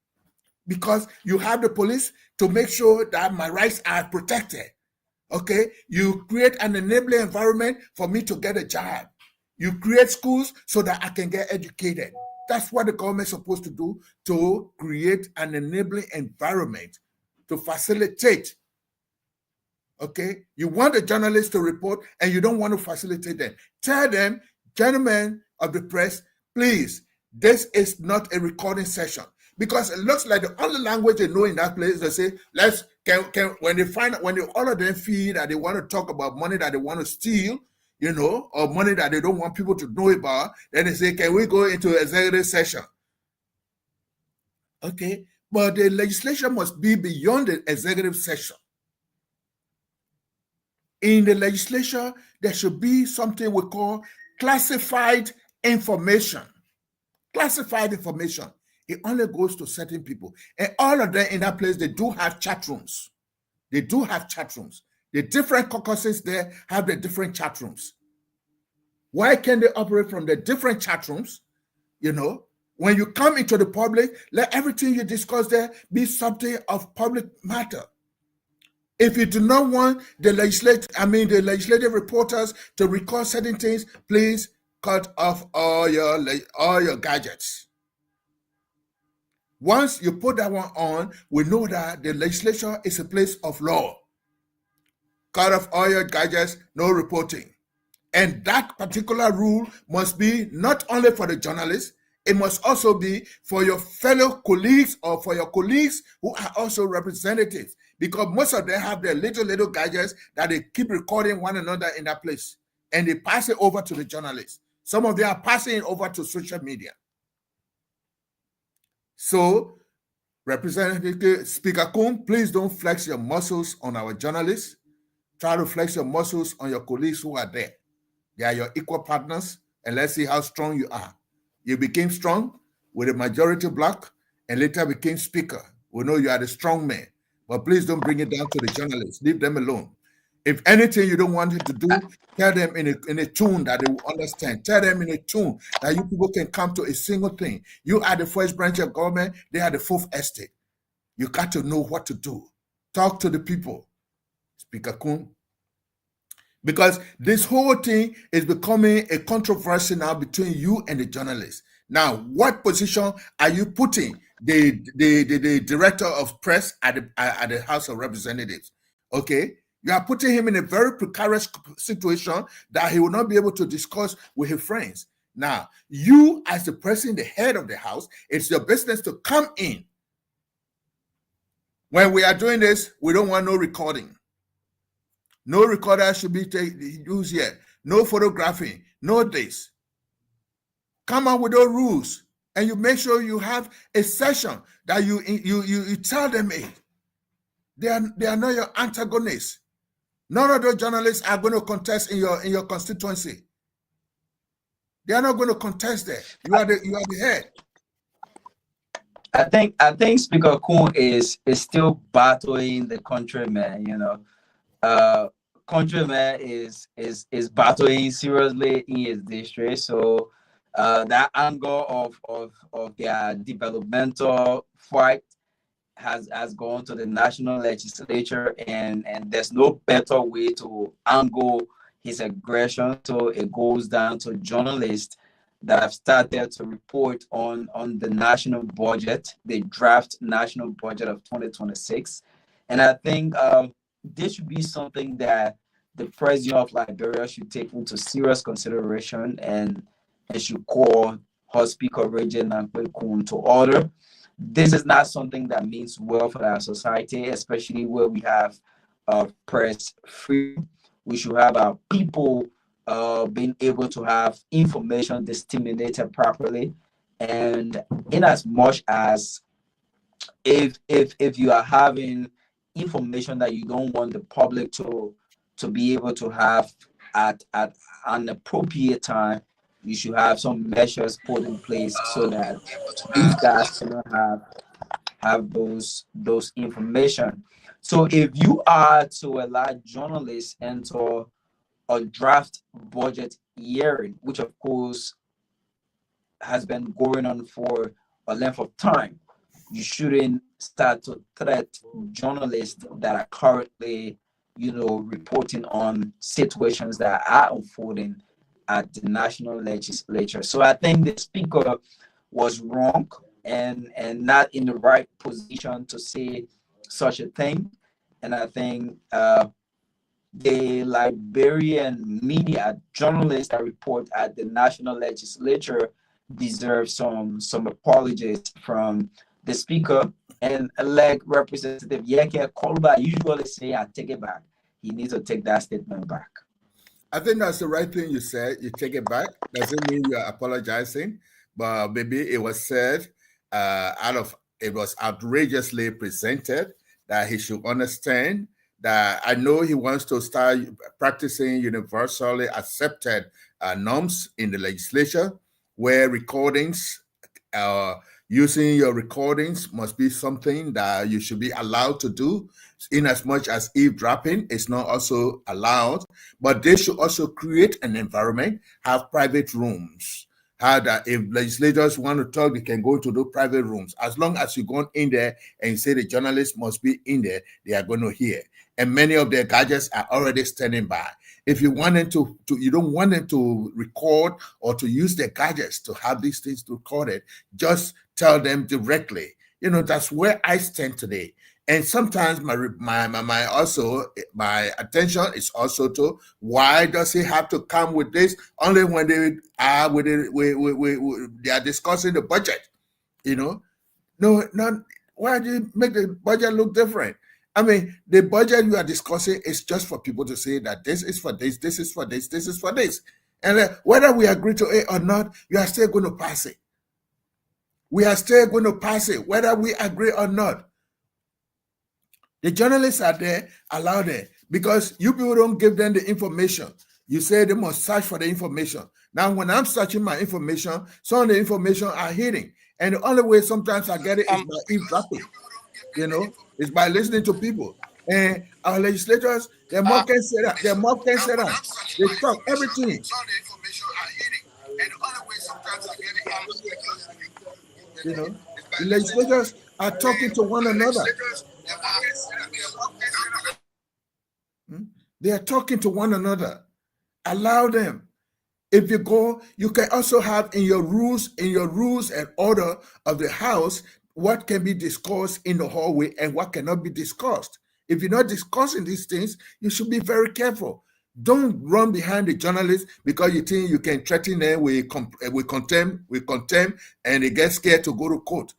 because you have the police to make sure that my rights are protected. Okay, you create an enabling environment for me to get a job. You create schools so that I can get educated. That's what the government is supposed to do, to create an enabling environment to facilitate. Okay, you want the journalists to report and you don't want to facilitate them. Tell them, gentlemen of the press, please, this is not a recording session. because it looks like the only language they know in that place, they say, when all of them feel that they want to talk about money that they want to steal, or money that they don't want people to know about, then they say, can we go into executive session? Okay, but the legislation must be beyond the executive session. In the legislature, there should be something we call classified information. Classified information. It only goes to certain people. And all of them in that place, they do have chat rooms. They do have chat rooms. The different caucuses there have the different chat rooms. Why can't they operate from the different chat rooms? When you come into the public, let everything you discuss there be something of public matter. If you do not want the legislative reporters to record certain things, please cut off all your gadgets. Once you put that one on, we know that the legislature is a place of law. Cut off all your gadgets, no reporting. And that particular rule must be not only for the journalists, it must also be for your fellow colleagues or for your colleagues who are also representatives, because most of them have their little gadgets that they keep recording one another in that place, and they pass it over to the journalists. Some of them are passing it over to social media. So, Representative Speaker Coon, please don't flex your muscles on our journalists. Try to flex your muscles on your colleagues who are there. They are your equal partners, and let's see how strong you are. You became strong with a majority bloc and later became speaker. We know you are the strong man, but please don't bring it down to the journalists. Leave them alone. If anything you don't want it to do, tell them in a tune that they will understand. Tell them in a tune that you people can come to a single thing. You are the first branch of government. They are the fourth estate. You got to know what to do. Talk to the people, Speaker Coon. Because this whole thing is becoming a controversy now between you and the journalists. Now, what position are you putting the director of press at the House of Representatives? Okay, you are putting him in a very precarious situation that he will not be able to discuss with his friends. Now, you as the president, the head of the House, it's your business to come in. When we are doing this, we don't want no recording. No recorder should be used here. No photographing. No this. Come up with those rules, and you make sure you have a session that you tell them it. They are not your antagonists. None of those journalists are going to contest in your constituency. They are not going to contest there. You are the head. I think Speaker Coon is still battling the countryman. Countryman is battling seriously in his district. So that angle of their developmental fight has gone to the national legislature, and there's no better way to angle his aggression. So it goes down to journalists that have started to report on the national budget, the draft national budget of 2026. And I think this should be something that the president of Liberia should take into serious consideration, and should call her Speaker Regent Nankwe Coon to order. This is not something that means well for our society, especially where we have press freedom. We should have our people being able to have information disseminated properly. And in as much as if you are having information that you don't want the public to be able to have at an appropriate time, you should have some measures put in place so that these guys cannot have those information. So if you are to allow journalists enter a draft budget hearing, which of course has been going on for a length of time, you shouldn't start to threat journalists that are currently, reporting on situations that are unfolding at the national legislature. So I think the speaker was wrong and not in the right position to say such a thing. And I think the Liberian media, journalists that report at the national legislature, deserve some apologies from the speaker and elect Representative Yeke Kolba usually say, I take it back. He needs to take that statement back. I think that's the right thing you said. You take it back. Doesn't mean you are apologizing, but maybe it was said it was outrageously presented that he should understand that I know he wants to start practicing universally accepted norms in the legislature where recordings, using your recordings must be something that you should be allowed to do, in as much as eavesdropping is not also allowed. But they should also create an environment, have private rooms. How that if legislators want to talk, they can go to the private rooms. As long as you go in there and you say the journalists must be in there, they are going to hear. And many of their gadgets are already standing by. If you want them to you don't want them to record or to use their gadgets to have these things recorded, just tell them directly. You know, that's where I stand today. And sometimes my attention is also to why does he have to come with this only when they are with it, they are discussing the budget, you know? No, not why do you make the budget look different? I mean, the budget you are discussing is just for people to say that this is for this, this is for this, this is for this. And whether we agree to it or not, you are still going to pass it. We are still going to pass it, whether we agree or not. The journalists are there, allow them, because you people don't give them the information. You say they must search for the information. Now, when I'm searching my information, some of the information are hidden. And the only way sometimes I get it is by eavesdropping. You know, it's by listening to people. And our legislators, they're more can say that. They're more can say that. They talk everything. You know, the legislators are talking to one another. They are talking to one another. Allow them. If you go, you can also have in your rules and order of the House what can be discussed in the hallway and what cannot be discussed. If you're not discussing these things, you should be very careful. Don't run behind the journalists because you think you can threaten them with contempt, and they get scared to go to court.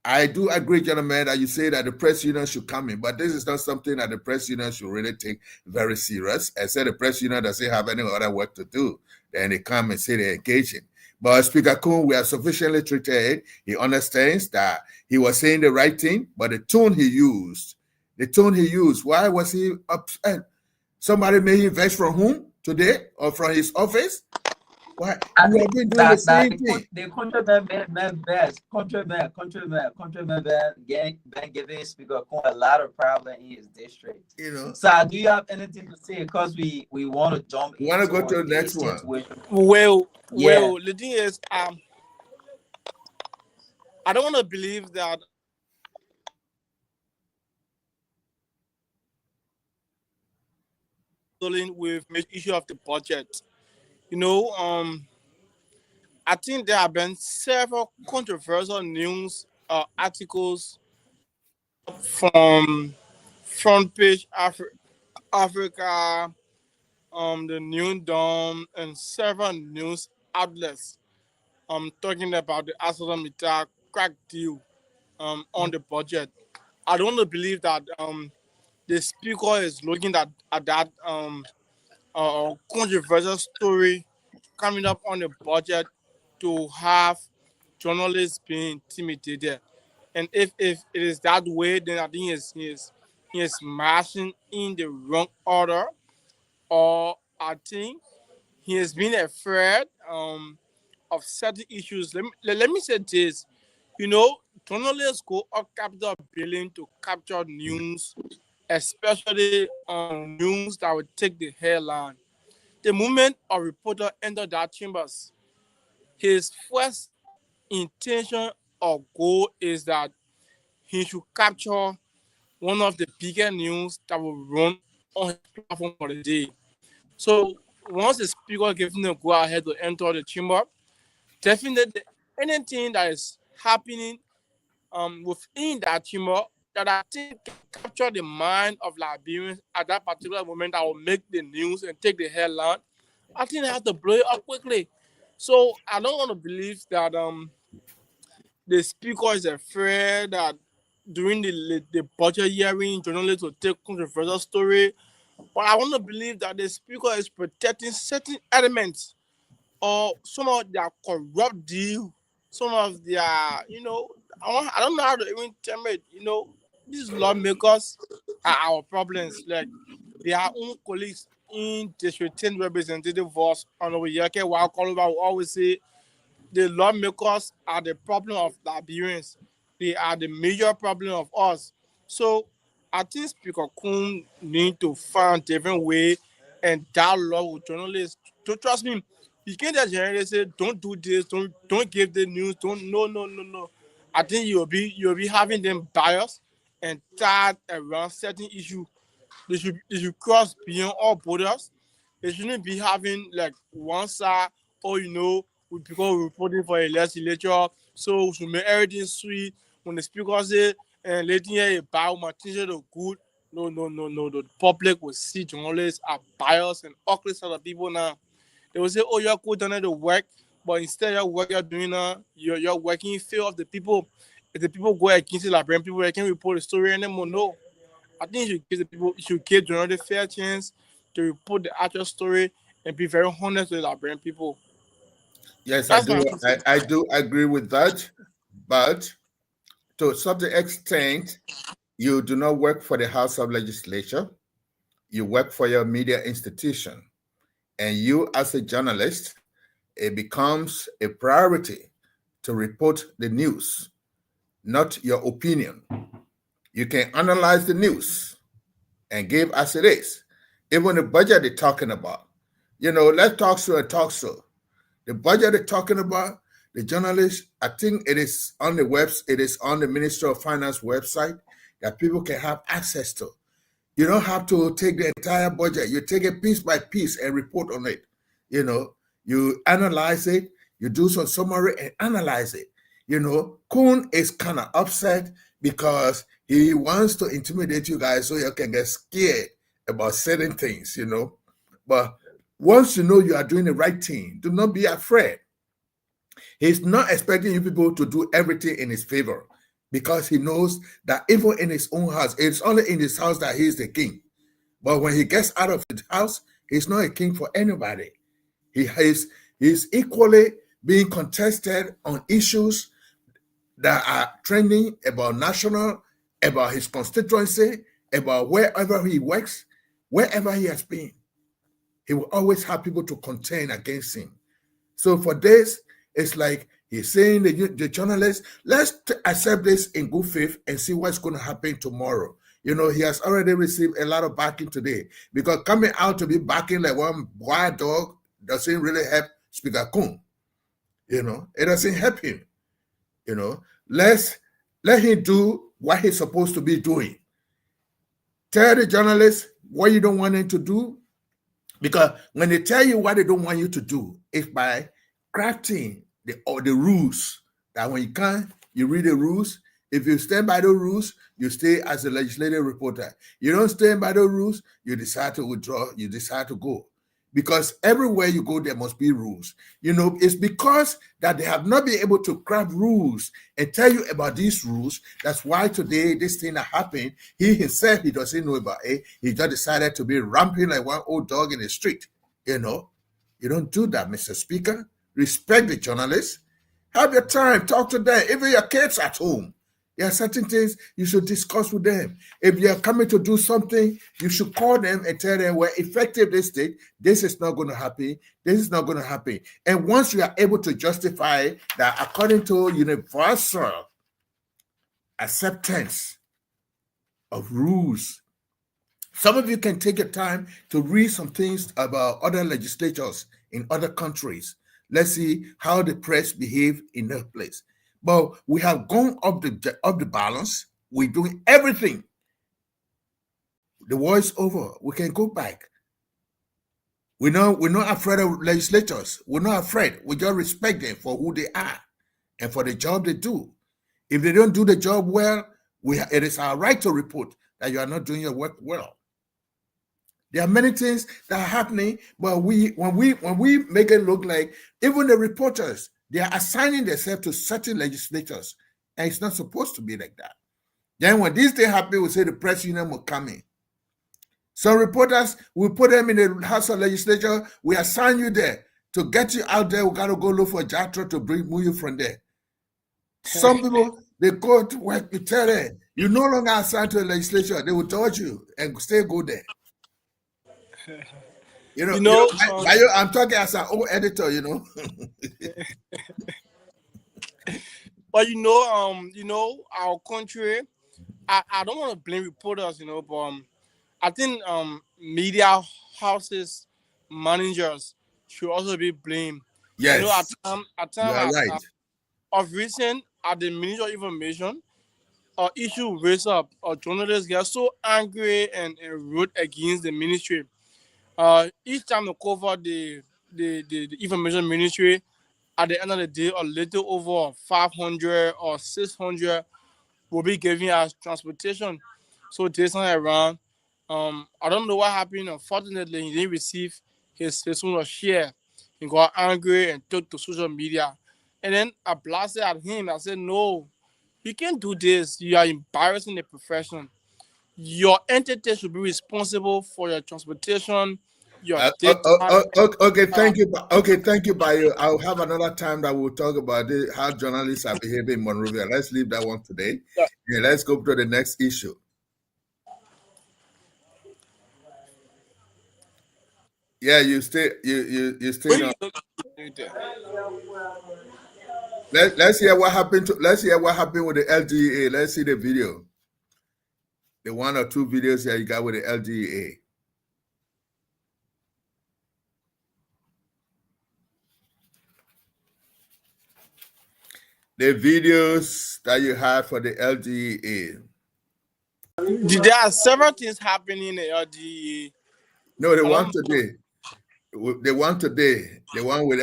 I do agree, gentlemen, that you say that the press union should come in, but this is not something that the press union should really take very serious. I said the press union doesn't have any other work to do. Then they come and say they're engaging. But Speaker Coon, we are sufficiently treated. He understands that he was saying the right thing, but the tone he used, why was he upset? Somebody made him vex from whom today or from his office? Why? We have been doing the same thing. The contraband giving Speaker Coon a lot of problem in his district. You know. So do you have anything to say? Because we want to jump. We want to go to the next one. Well, the thing is, I don't want to believe that dealing with the issue of the budget. You know, I think there have been several controversial news articles from Front Page Africa, the New Dawn, and several news outlets talking about the ArcelorMittal crack deal on the budget. I don't want to believe that the speaker is looking at that controversial story coming up on the budget to have journalists being intimidated. And if it is that way, then I think he is marching in the wrong order, or I think he has been afraid of certain issues. Let me say this, you know, journalists go up capital billion to capture news, especially news that would take the headline. The moment a reporter entered that chambers, his first intention or goal is that he should capture one of the bigger news that will run on his platform for the day. So once the speaker gives him a go ahead to enter the chamber, definitely anything that is happening within that chamber that I think can capture the mind of Liberians at that particular moment that will make the news and take the headline, I think they have to blow it up quickly. So I don't want to believe that the speaker is afraid that during the budget hearing, journalists will take controversial story. But I want to believe that the speaker is protecting certain elements or some of their corrupt deal, some of their, I don't know how to even tell it, these lawmakers are our problems. Like, their own colleagues in the retained representative voice on the Yake while Columbia will always say the lawmakers are the problem of Liberians. They are the major problem of us. So I think Speaker Kun need to find a different way and dialogue with journalists. To trust me, you can't just generally say, don't do this, don't give the news, no. I think you'll be having them biased and tied around certain issues. They should cross beyond all borders. They shouldn't be having like one side, or because we're reporting for a legislature, so we should make everything sweet. When the speaker say and letting here about material to good, no. The public will see journalists are biased and ugly sort of people now. They will say, oh, you're good on the work, but instead of what you're doing now, you're working in favor of the people. If the people go against the Liberian people, they can report the story anymore. No. I think you should give journalists a fair chance to report the actual story and be very honest with the Liberian people. Yes, That's I do agree with that, but to such an extent, you do not work for the House of Legislature. You work for your media institution. And you, as a journalist, it becomes a priority to report the news, not your opinion. You can analyze the news and give as it is. Even the budget they're talking about. Let's talk so. The budget they're talking about, the journalists, I think it is on the it is on the Ministry of Finance website that people can have access to. You don't have to take the entire budget. You take it piece by piece and report on it. You analyze it, you do some summary and analyze it. Kun is kind of upset because he wants to intimidate you guys so you can get scared about certain things, But once you know you are doing the right thing, do not be afraid. He's not expecting you people to do everything in his favor because he knows that even in his own house, it's only in his house that he's the king. But when he gets out of the house, he's not a king for anybody. He's equally being contested on issues that are trending about national, about his constituency, about wherever he works, wherever he has been. He will always have people to contend against him. So for this, it's like he's saying to the journalists, let's accept this in good faith and see what's going to happen tomorrow. He has already received a lot of backing today because coming out to be backing like one wild dog doesn't really help Speaker Kun. It doesn't help him. Let him do what he's supposed to be doing. Tell the journalists what you don't want him to do, because when they tell you what they don't want you to do, it's by crafting the rules that when you can't, you read the rules. If you stand by the rules, you stay as a legislative reporter. You don't stand by the rules, you decide to withdraw, you decide to go. Because everywhere you go, there must be rules. It's because that they have not been able to craft rules and tell you about these rules. That's why today this thing that happened, he himself, he doesn't know about it. He just decided to be ramping like one old dog in the street. You don't do that, Mr. Speaker. Respect the journalists. Have your time, talk to them, even your kids at home. There are certain things you should discuss with them. If you're coming to do something, you should call them and tell them, well, effective this date, this is not going to happen, this is not going to happen. And once you are able to justify that according to universal acceptance of rules, some of you can take your time to read some things about other legislatures in other countries. Let's see how the press behave in that place. But we have gone up the balance. We're doing everything. The war is over. We can go back. We're not afraid of legislators. We're not afraid. We just respect them for who they are and for the job they do. If they don't do the job well, it is our right to report that you are not doing your work well. There are many things that are happening, but when we make it look like even the reporters, They are assigning themselves to certain legislators, and it's not supposed to be like that. Then when this thing happens, we say the press union will come in. Some reporters, we put them in the House of Legislature, we assign you there. To get you out there, we got to go look for Jatro to move you from there. Some people, they go to work, you tell them, you no longer assigned to the legislature, they will dodge you and still go there. I'm talking as an old editor, you know. But our country, I don't want to blame reporters, but I think media houses, managers should also be blamed. Yes, at time right. Of recent, at the Ministry of Information, issue raised up, journalists get so angry and rude against the ministry. Each time they cover the information ministry, at the end of the day, a little over 500 or 600 will be given as transportation. So this time around, I don't know what happened. Unfortunately, he didn't receive his own share. He got angry and took to social media. And then I blasted at him. I said, no, you can't do this. You are embarrassing the profession. Your entity should be responsible for your transportation, your okay, thank you. Okay, thank you, Bayo. I'll have another time that we'll talk about how journalists are behaving in Monrovia. Let's leave that one today. Yeah, let's go to the next issue. Yeah, you stay. You stay. Let's hear what happened. Let's hear what happened with the LGA. Let's see the video. The one or two videos that you got with the LGA. The videos that you had for the LGA. There are several things happening in the LGA. No, the one today. The one today. The one with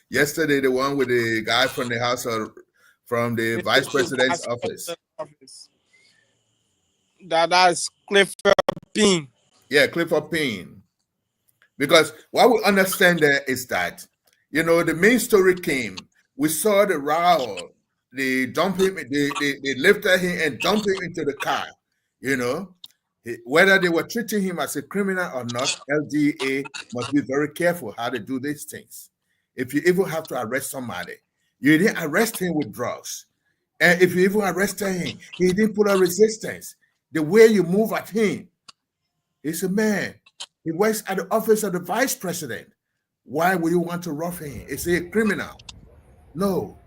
yesterday. The one with the guy from the house from the vice president's office. That's Clifford Payne. Yeah, Clifford Payne. Because what we understand there is that, the main story came. We saw the row. They dumped him. They lifted him and dumped him into the car. Whether they were treating him as a criminal or not, LGA must be very careful how they do these things. If you even have to arrest somebody, you didn't arrest him with drugs. And if you even arrested him, he didn't put a resistance. The way you move at him, he's a man. He works at the office of the vice president. Why would you want to rough him? Is he a criminal? No.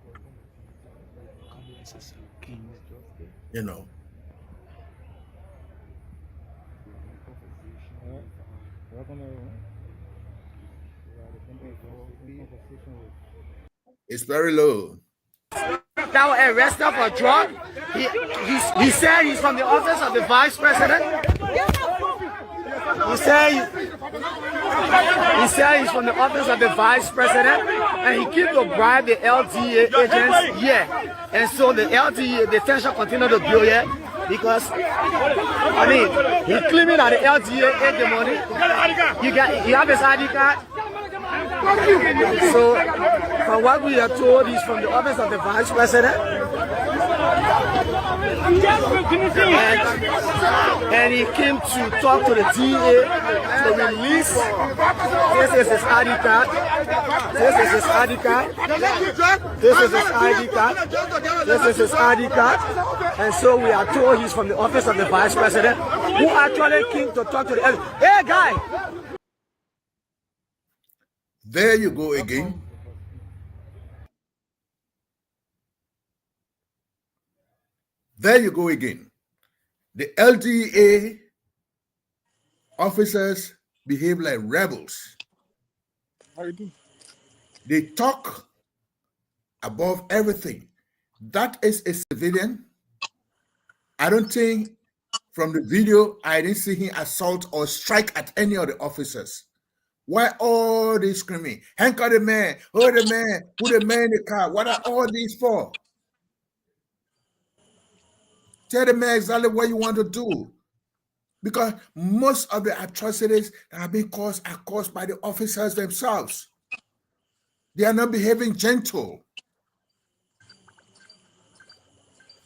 It's very low. That was arrested for drug. He said he's from the office of the vice president. He said he's from the office of the vice president, and he keeps to bribe the LGA agents here. And so the LGA, the tension continued to build here because, he's claiming that the LGA ate the money. You have his ID card. So, from what we are told, he's from the office of the vice president. And he came to talk to the DA to release. This is his ID card. This is his ID card. This is his ID card. This is his ID card. And so we are told he's from the office of the vice president, who actually came to talk to the. Hey, guy! There you go again. There you go again. The LGA officers behave like rebels. They talk above everything. That is a civilian. I don't think from the video, I didn't see him assault or strike at any of the officers. Why all these screaming? Handcuff the man, hold the man, put the man in the car. What are all these for? Tell the man exactly what you want to do. Because most of the atrocities that have been caused are caused by the officers themselves. They are not behaving gentle.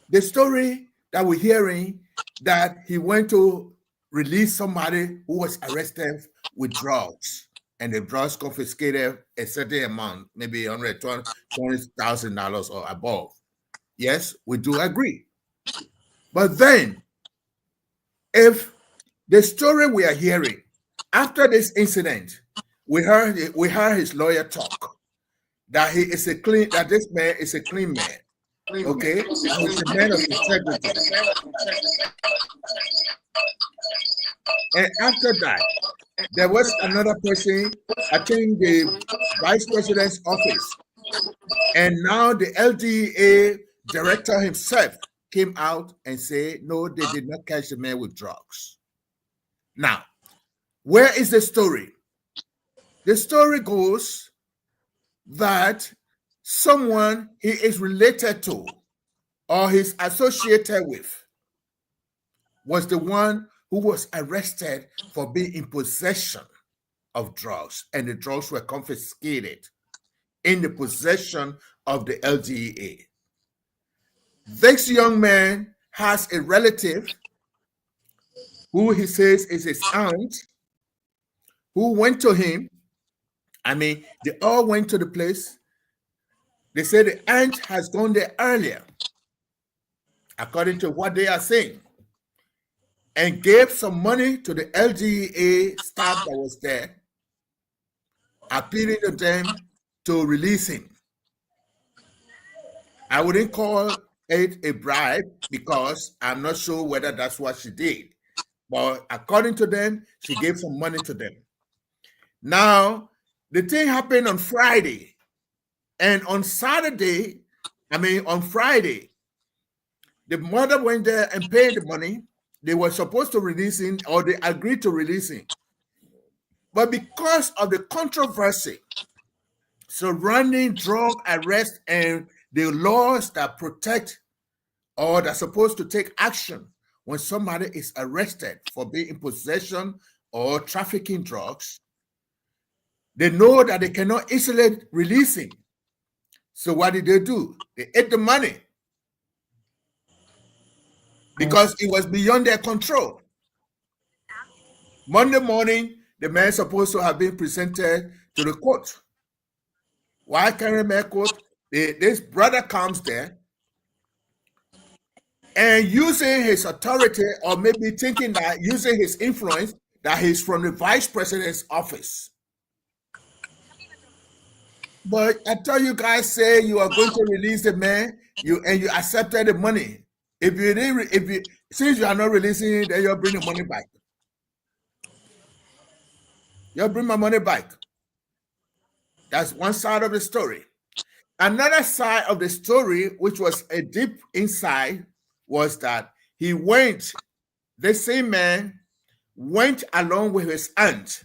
the story that we're hearing that he went to release somebody who was arrested with drugs, and the drugs confiscated a certain amount, maybe $120,000 or above. Yes, we do agree. But then, if the story we are hearing after this incident, we heard his lawyer talk that he is that this man is a clean man. Okay, and he's a man of integrity. And after that, there was another person, I think the vice president's office, and now the LDA director himself came out and said, no, they did not catch the man with drugs. Now, where is the story? The story goes that someone he is related to or he's associated with was the one who was arrested for being in possession of drugs, and the drugs were confiscated in the possession of the LDA. This young man has a relative who he says is his aunt, who went to him. I mean, they all went to the place. They say the aunt has gone there earlier, according to what they are saying, and gave some money to the LDA staff that was there, appealing to them to release him. I wouldn't call it a bribe because I'm not sure whether that's what she did. But according to them, she gave some money to them. Now, the thing happened on Friday. And on Saturday, on Friday, the mother went there and paid the money. They were supposed to release him, or they agreed to release him. But because of the controversy surrounding drug arrest and the laws that protect or that are supposed to take action when somebody is arrested for being in possession or trafficking drugs, they know that they cannot easily release him. So what did they do? They ate the money because it was beyond their control. Monday morning, the man is supposed to have been presented to the court. Why can't the court? This brother comes there and using his authority, or maybe thinking that using his influence, that he's from the vice president's office. But I tell you guys, say you are going to release the man, you accepted the money. Since you are not releasing it, then you'll bring the money back. You'll bring my money back. That's one side of the story. Another side of the story, which was a deep insight, was that the same man went along with his aunt,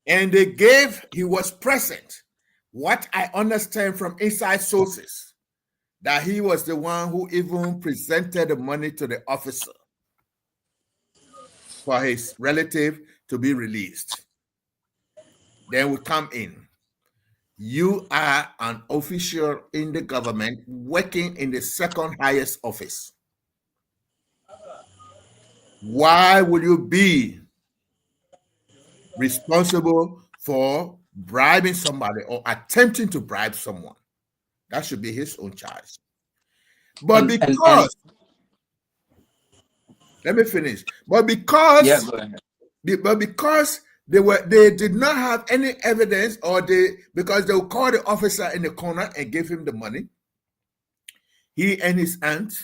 and he was present. What I understand from inside sources, that he was the one who even presented the money to the officer for his relative to be released. Then we come in. You are an official in the government working in the second highest office. Why would you be responsible for bribing somebody or attempting to bribe someone? That should be his own charge. But let me finish. But because they did not have any evidence, because they would call the officer in the corner and give him the money, he and his aunt,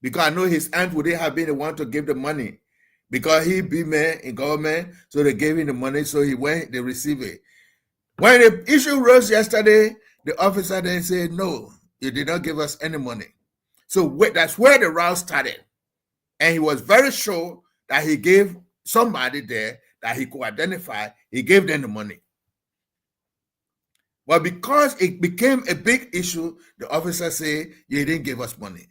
because I know his aunt wouldn't have been the one to give the money, because he be man in government, so they gave him the money, so he went, they received it. When the issue rose yesterday, the officer then said, no, you did not give us any money. So that's where the row started. And he was very sure that he gave somebody there that he could identify, he gave them the money. But because it became a big issue, the officer said, you didn't give us money.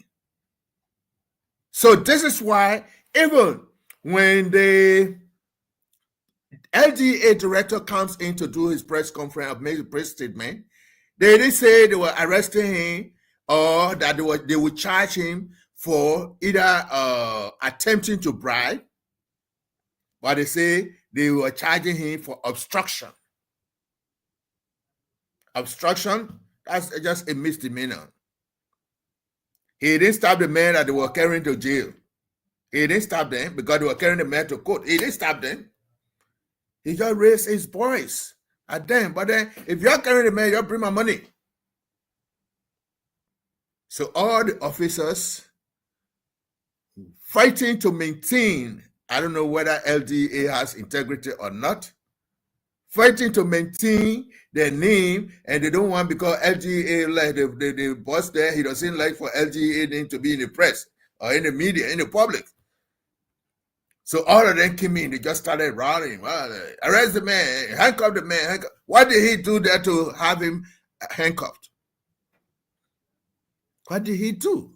So this is why even when the LDA director comes in to do his press conference, made a press statement, they didn't say they were arresting him or that they would charge him for either attempting to bribe, but they say they were charging him for obstruction. Obstruction, that's just a misdemeanor. He didn't stop the men that they were carrying to jail. He didn't stop them because they were carrying the men to court. He didn't stop them. He just raised his voice at them. But then, if you're carrying the man, you bring my money. So all the officers fighting to maintain, I don't know whether LDA has integrity or not, fighting to maintain their name, and they don't want, because LGA, like the boss there, he doesn't like for LGA name to be in the press or in the media, in the public. So all of them came in, they just started rallying. Well, arrest the man, handcuff the man. Why did he do that to have him handcuffed? What did he do?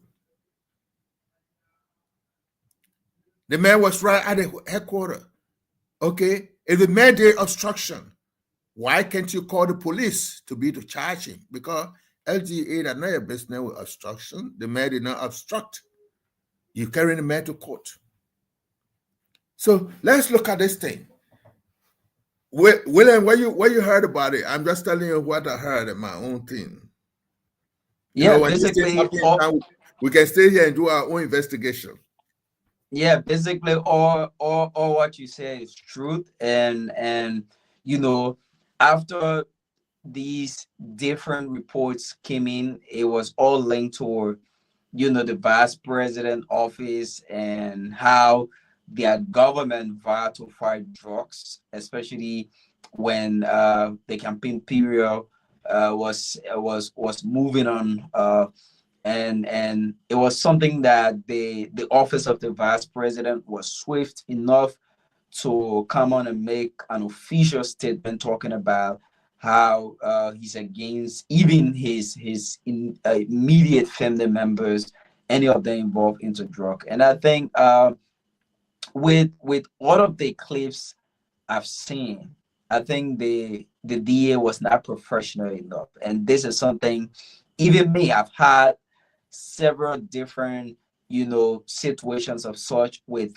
The man was right at the headquarters. Okay, if the man did obstruction, why can't you call the police to charge him? Because LGA had not a business with obstruction. The man did not obstruct. You carry the man to court. So let's look at this thing. William, what you heard about it? I'm just telling you what I heard in my own thing. Yeah, basically, we can stay here and do our own investigation. Yeah, basically all what you say is truth, and after these different reports came in, it was all linked to the vice president office and how their government vowed to fight drugs, especially when the campaign period was moving on, and it was something that the office of the vice president was swift enough to come on and make an official statement talking about how he's against even his immediate family members, any of them involved into drug. And I think with all of the clips I've seen, I think the DA was not professional enough. And this is something, even me, I've had several different, situations of such with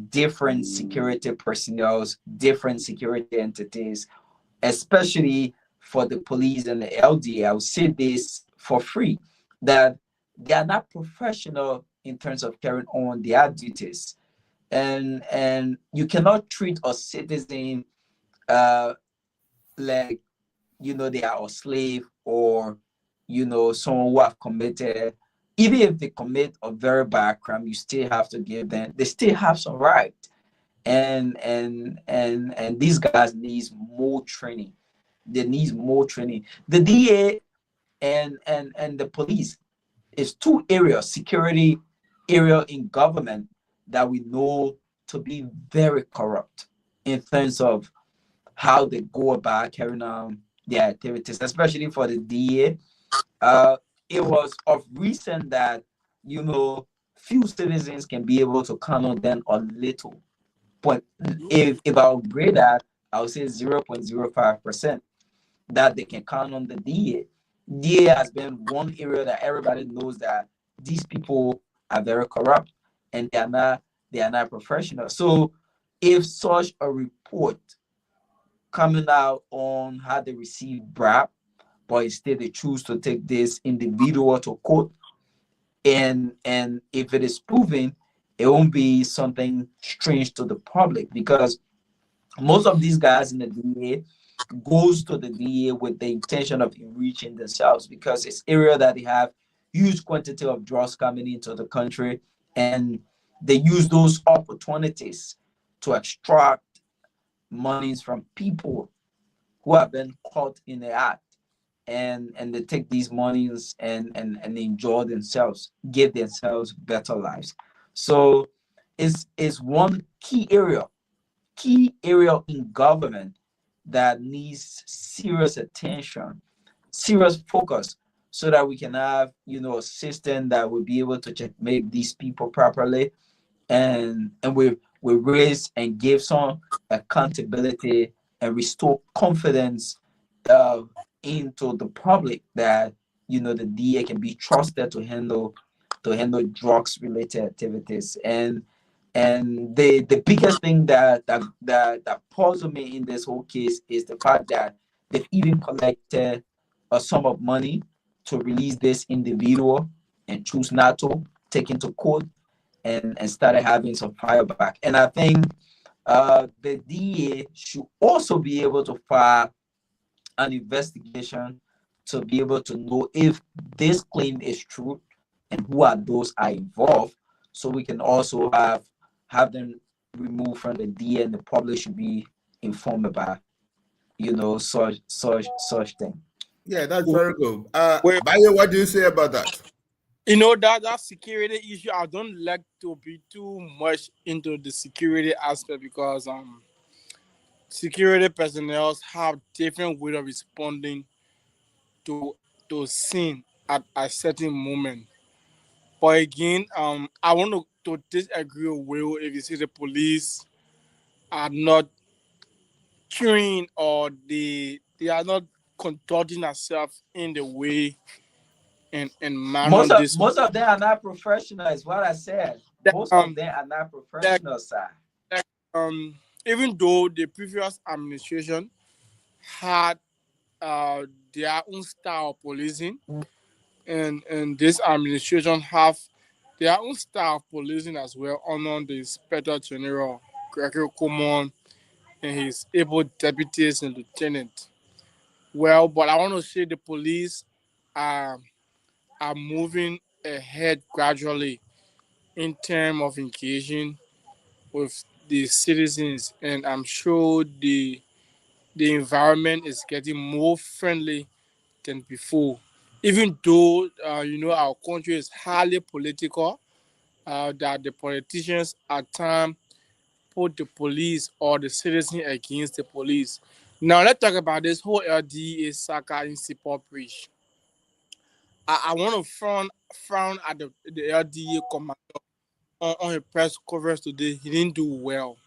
different security personnel, different security entities, especially for the police and the LDA. I will say this for free, that they are not professional in terms of carrying on their duties. And you cannot treat a citizen like they are a slave, or someone who have committed, even if they commit a very bad crime, you still have to give them, they still have some right. And these guys needs more training. They need more training. The DA and the police is two areas, security area in government, that we know to be very corrupt in terms of how they go about carrying on their activities, especially for the DA. It was of recent that few citizens can be able to count on them a little. But if I'll grade that, I'll say 0.05% that they can count on the DA. DA has been one area that everybody knows that these people are very corrupt and they are not professional. So if such a report coming out on how they receive bribe, but instead they choose to take this individual to court, and if it is proven, it won't be something strange to the public, because most of these guys in the DA goes to the DA with the intention of enriching themselves, because it's area that they have huge quantity of drugs coming into the country, and they use those opportunities to extract monies from people who have been caught in the act, and they take these monies and enjoy themselves, give themselves better lives. So it's one key area in government that needs serious attention, serious focus, so that we can have a system that will be able to checkmate these people properly, and we raise and give some accountability and restore confidence into the public that the DA can be trusted to handle drugs related activities. And the biggest thing that puzzles me in this whole case is the fact that they've even collected a sum of money to release this individual and choose not to take into court and started having some fireback. And I think the DA should also be able to file an investigation to be able to know if this claim is true and who are those are involved, so we can also have them removed from the DA, and the public should be informed about such thing. Yeah, that's very good. Wait. Bayo, what do you say about that? That security issue, I don't like to be too much into the security aspect because security personnel have different way of responding to scene at a certain moment. But again, I want to disagree with Will if you see the police are not trained or they are not conducting themselves in the way and manner. Most of them are not professional, is what I said. Most of them are not professional, sir. Even though the previous administration had their own style of policing, and this administration have their own style of policing as well under the Inspector General Gregory Coleman and his able deputies and lieutenants. Well, but I want to say the police are moving ahead gradually in terms of engaging with the citizens, and I'm sure the environment is getting more friendly than before. Even though our country is highly political, that the politicians at times put the police or the citizen against the police. Now let's talk about this whole LDA saga in Seaport Bridge. I want to frown at the LDA commander on his press coverage today. He didn't do well.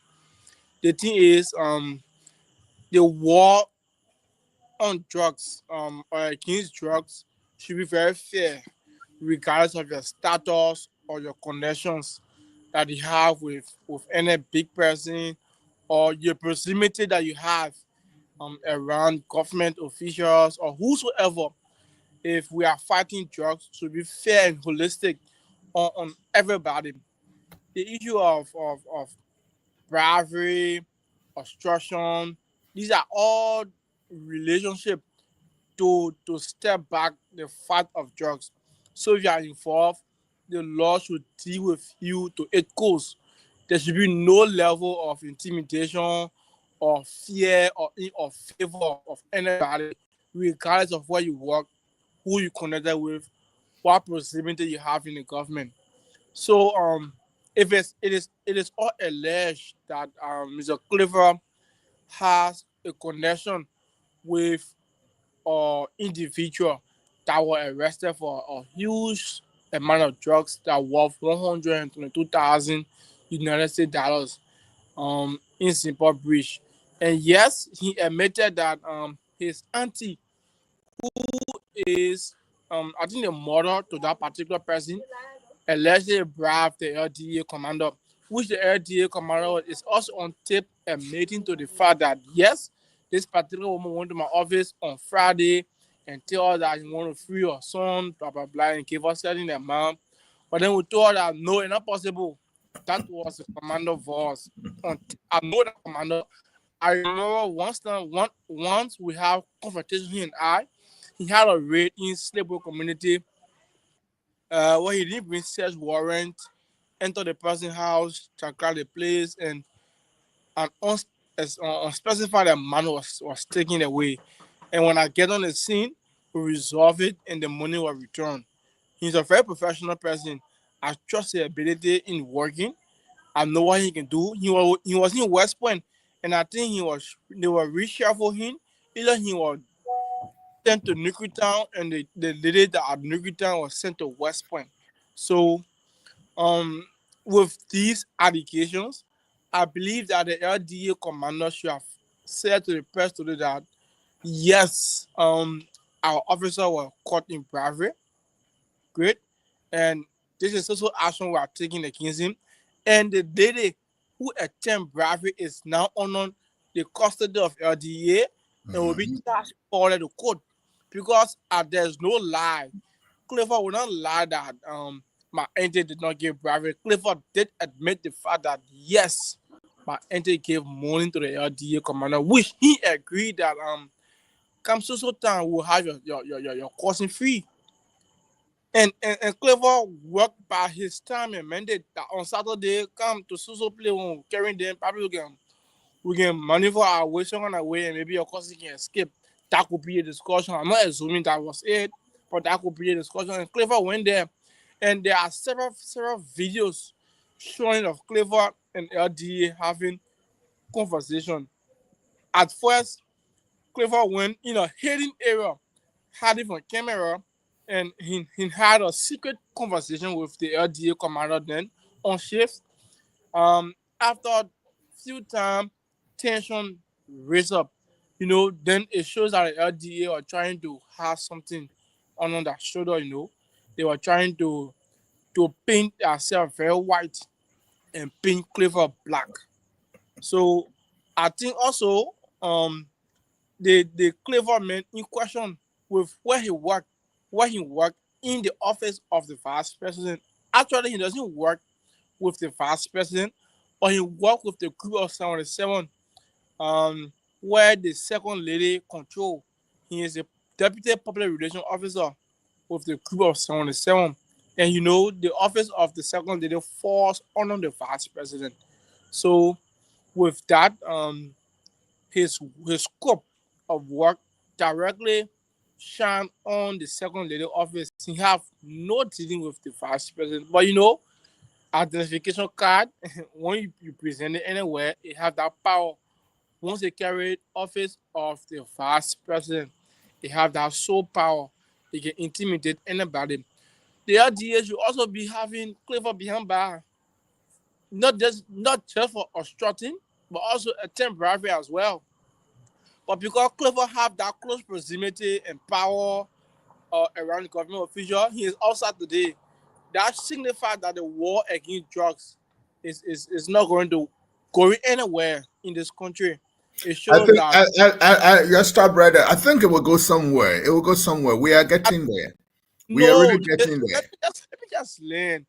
The thing is, the war on drugs, or against drugs, should be very fair, regardless of your status or your connections that you have with any big person or your proximity that you have around government officials or whosoever. If we are fighting drugs, should be fair and holistic on everybody. The issue of bribery, obstruction, these are all relationship to step back the fight of drugs. So if you are involved, the law should deal with you to its course. There should be no level of intimidation or fear or favor of anybody, regardless of where you work, who you connected with, what proximity you have in the government. So if it is all alleged that Mr. Clifford has a connection with individual that were arrested for a huge amount of drugs that worth 122,000 United States dollars in Seaport Bridge. And yes, he admitted that his auntie, who is I think the mother to that particular person, allegedly bribed the LDA commander, which the LDA commander is also on tape admitting to the fact that yes, this particular woman went to my office on Friday and told her that he wanted to free her son, blah, blah, blah, and gave her certain amount. But then we told her that no, it's not possible. That was the commander voice. I know the commander. I remember once we have confrontation, he and I, he had a raid in Slippery community where he didn't bring search warrant, enter the person's house, check out the place, and an unspecified amount was taken away. And when I get on the scene, we resolve it and the money was returned. He's a very professional person. I trust his ability in working. I know what he can do. He was in West Point, and I think they were reshuffle him. Either he was sent to Newtown, and the lady that at Newtown was sent to West Point. So, with these allegations, I believe that the LDA commander should have said to the press today that yes, our officer were caught in bribery. Great. And this is also action we are taking against him. And the lady who attempted bribery is now under the custody of LDA and will be charged for the court because there's no lie. Clifford will not lie that my entity did not give bribery. Clifford did admit the fact that yes, my entity gave money to the LDA commander, which he agreed that come so time will have your cousin free. And Clifford worked by his time and mandate that on Saturday come to Suso play on carrying them probably we can maneuver our way on our way and maybe your cousin can escape. That could be a discussion. I'm not assuming that was it, but that could be a discussion. And Clifford went there, and there are several videos showing of Clifford and LDA having conversation. At first, Clifford went in a hidden area, hiding from camera, and he had a secret conversation with the LDA commander then on shift. After a few time, tension raised up. Then it shows that the LDA are trying to have something on their shoulder. They were trying to paint themselves very white and paint Clifford black. So I think also the Clifford man in question with where he worked in the office of the vice president. Actually, he doesn't work with the vice president, but he worked with the group of 77, where the second lady control. He is a deputy public relations officer with the group of 77. And the office of the second lady falls under the vice president. So with that, his scope of work directly shine on the second lady office. He have no dealing with the vice president. But identification card, when you present it anywhere, it have that power. Once they carry office of the vice president, it have that sole power. They can intimidate anybody. The LDA should also be having Clifford behind bar, not just for obstructing, but also attempt bribery as well. But because Clifford have that close proximity and power around the government official, he is outside today. That signifies that the war against drugs is not going anywhere in this country. It I shows think that you stop right there. I think it will go somewhere. It will go somewhere. We are getting there. We are no. really getting there. Let me just learn,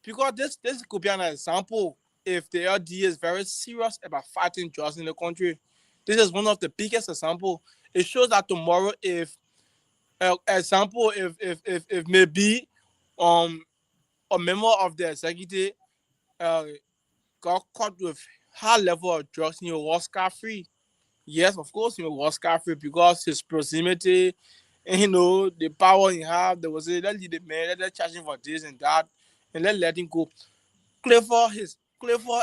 because this could be an example. If the LDA is very serious about fighting drugs in the country, this is one of the biggest examples. It shows that tomorrow, if maybe a member of the executive got caught with high level of drugs, he was scot-free. Yes, of course, he was scot-free because his proximity and the power he have. There was let the man, let charge him for this and that, and let him go. Clifford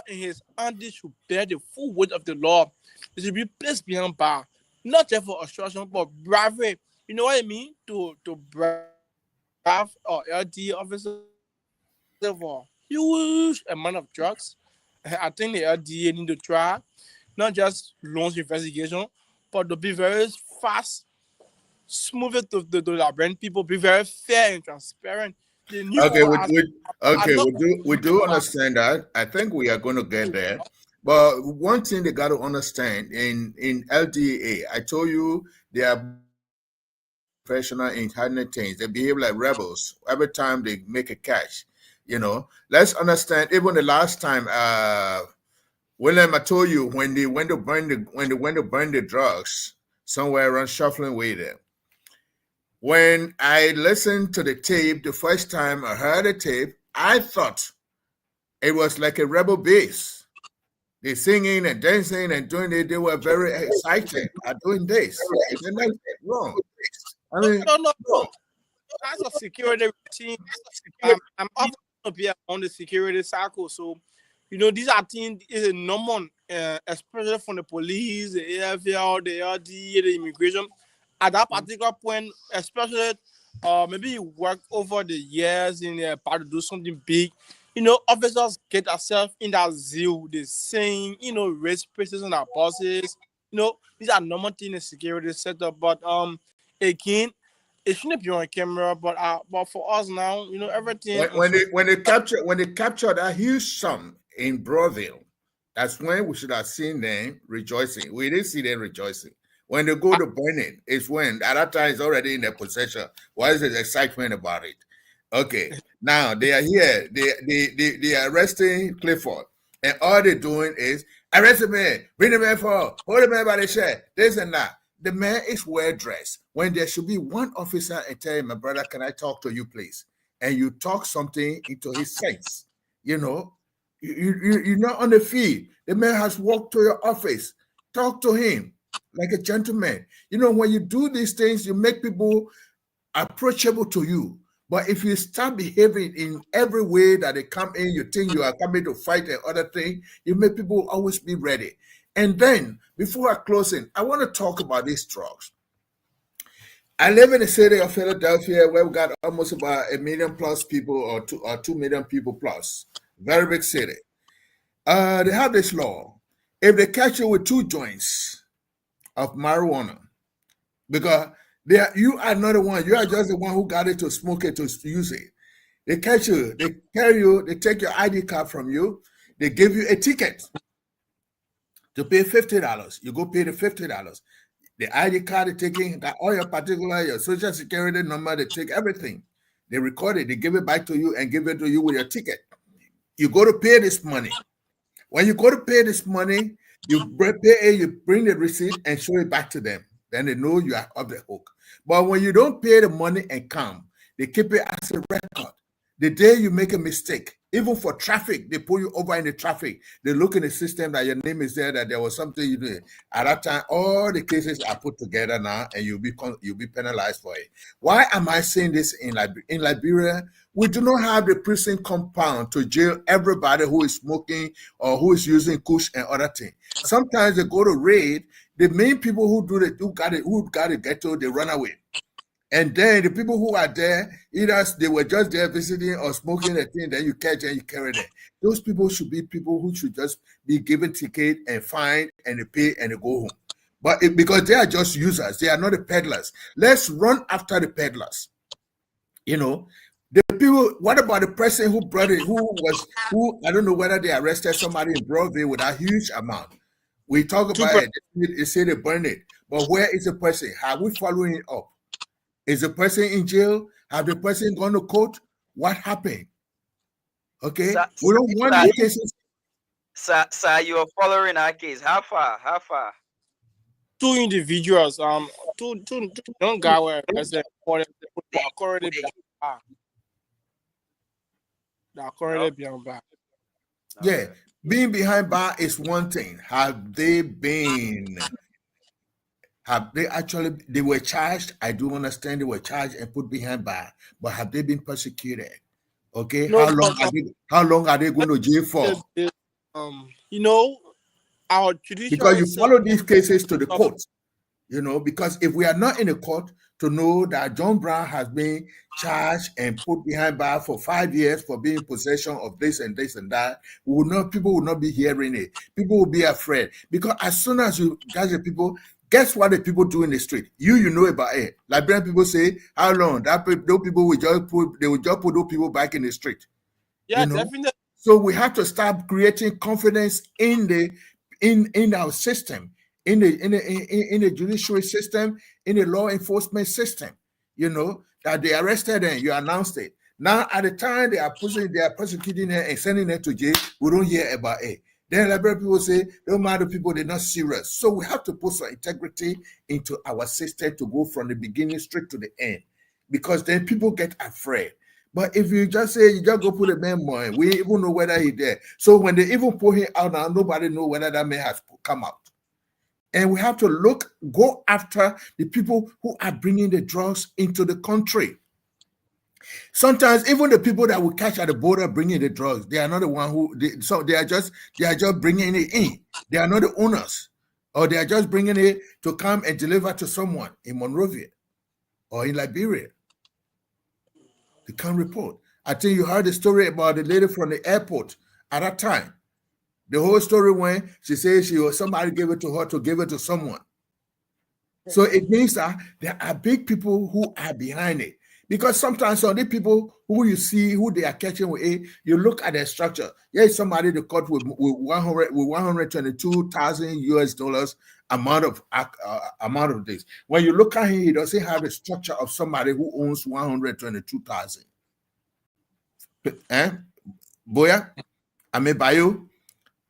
and his auntie should bear the full weight of the law. They should be placed behind bar, not just for obstruction, but bribery. You know what I mean? To bribe or LD officer for huge amount of drugs. I think the LDA need to try not just launch investigation, but to be very fast, smooth it to the brand people, be very fair and transparent. The new Okay, people we do understand that. I think we are going to get there. But one thing they got to understand in LDA, I told you they are professional in hiding things. They behave like rebels every time they make a catch. Let's understand. Even the last time, William, I told you when they went to burn the drugs somewhere around Shuffling Way there. When I listened to the tape, the first time I heard the tape, I thought it was like a rebel base. They singing and dancing and doing it. They were very excited at doing this. They're not wrong. I mean, no. That's a security routine. I'm often up here on the security cycle, so these are things is a normal, especially from the police, the AFL, the LD, the immigration. At that particular point, especially maybe you work over the years in about to do something big, officers get themselves in that zeal, they sing, raise praises on our bosses. These are normal things in the security setup. But again, it shouldn't be on camera, but for us now, you know, everything. When they capture that huge sum in Broadville, that's when we should have seen them rejoicing. We didn't see them rejoicing. When they go to burning, it's when at that time it's already in their possession. Why is there excitement about it? Okay, now they are here. They are arresting Clifford, and all they're doing is arrest the man, bring the man for, hold the man by the shirt, this and that. The man is well dressed. When there should be one officer and tell him, my brother, can I talk to you, please? And you talk something into his sense. You know, you're not on the field. The man has walked to your office. Talk to him like a gentleman. You know, when you do these things, you make people approachable to you. But if you start behaving in every way that they come in, you think you are coming to fight and other thing, you make people always be ready. And then, before I close in, I want to talk about these drugs. I live in the city of Philadelphia where we got almost about 1 million plus people or 2 million people plus. Very big city. They have this law. If they catch you with 2 joints of marijuana, because you are not the one, you are just the one who got it to smoke it, to use it. They catch you, they carry you, they take your ID card from you, they give you a ticket to pay $50. You go pay the $50. The ID card is taking, got all your particular, your social security number, they take everything. They record it, they give it back to you and give it to you with your ticket. You go to pay this money. When you go to pay this money, you bring the receipt and show it back to them. Then they know you are off the hook. But when you don't pay the money and come, they keep it as a record. The day you make a mistake, even for traffic, they pull you over in the traffic. They look in the system that your name is there, that there was something you did. At that time, all the cases are put together now, and you'll be penalized for it. Why am I saying this in Liberia? In Liberia, we do not have the prison compound to jail everybody who is smoking or who is using kush and other things. Sometimes they go to raid. The main people who got it ghetto, they run away. And then the people who are there, either they were just there visiting or smoking a thing, then you catch and you carry them. Those people should be people who should just be given ticket and fine and they pay and they go home. But because they are just users, they are not the peddlers. Let's run after the peddlers. You know, the people, what about the person who brought it, who I don't know whether they arrested somebody in Broadway with a huge amount. We talk about it, they say they burned it. But where is the person? Are we following it up? Is the person in jail? Have the person gone to court? What happened? Okay, we don't want these cases. Sir, you are following our case. How far? 2 individuals, two young guys were arrested for already behind bar. Yeah, being behind bar is one thing. Have they actually, they were charged? I do understand they were charged and put behind bar, but have they been persecuted? Okay, No, how long are they going to jail for? You know, our judicial, because you follow these cases to the court, you know, because if we are not in the court to know that John Brown has been charged and put behind bar for 5 years for being in possession of this and this and that, people will not be hearing it. People will be afraid, because as soon as you catch the people, guess what the people do in the street? You know about it. Liberian people say, how long? Those people will just put those people back in the street. Yeah, you know? Definitely. So we have to start creating confidence in our system, in the judiciary system, in the law enforcement system. You know, that they arrested them, you announced it. Now at the time they are persecuting them and sending them to jail, we don't hear about it. Then Liberal people say, no matter people, they're not serious. So we have to put some integrity into our system to go from the beginning straight to the end, because then people get afraid. But if you just say, you just go put a man more, we even know whether he's there. So when they even pull him out now, nobody know whether that man has come out. And we have to go after the people who are bringing the drugs into the country. Sometimes even the people that we catch at the border bringing the drugs, they are not the one they are just bringing it in. They are not the owners, or they are just bringing it to come and deliver to someone in Monrovia or in Liberia. They can't report. I think you heard the story about the lady from the airport at that time. The whole story when she said somebody gave it to her to give it to someone. So it means that there are big people who are behind it. Because sometimes some of the people who you see who they are catching with a, you look at their structure. Here's somebody they caught with 122,000 US dollars amount of this. When you look at him, he doesn't have the structure of somebody who owns 122,000. Boya, Amebayo,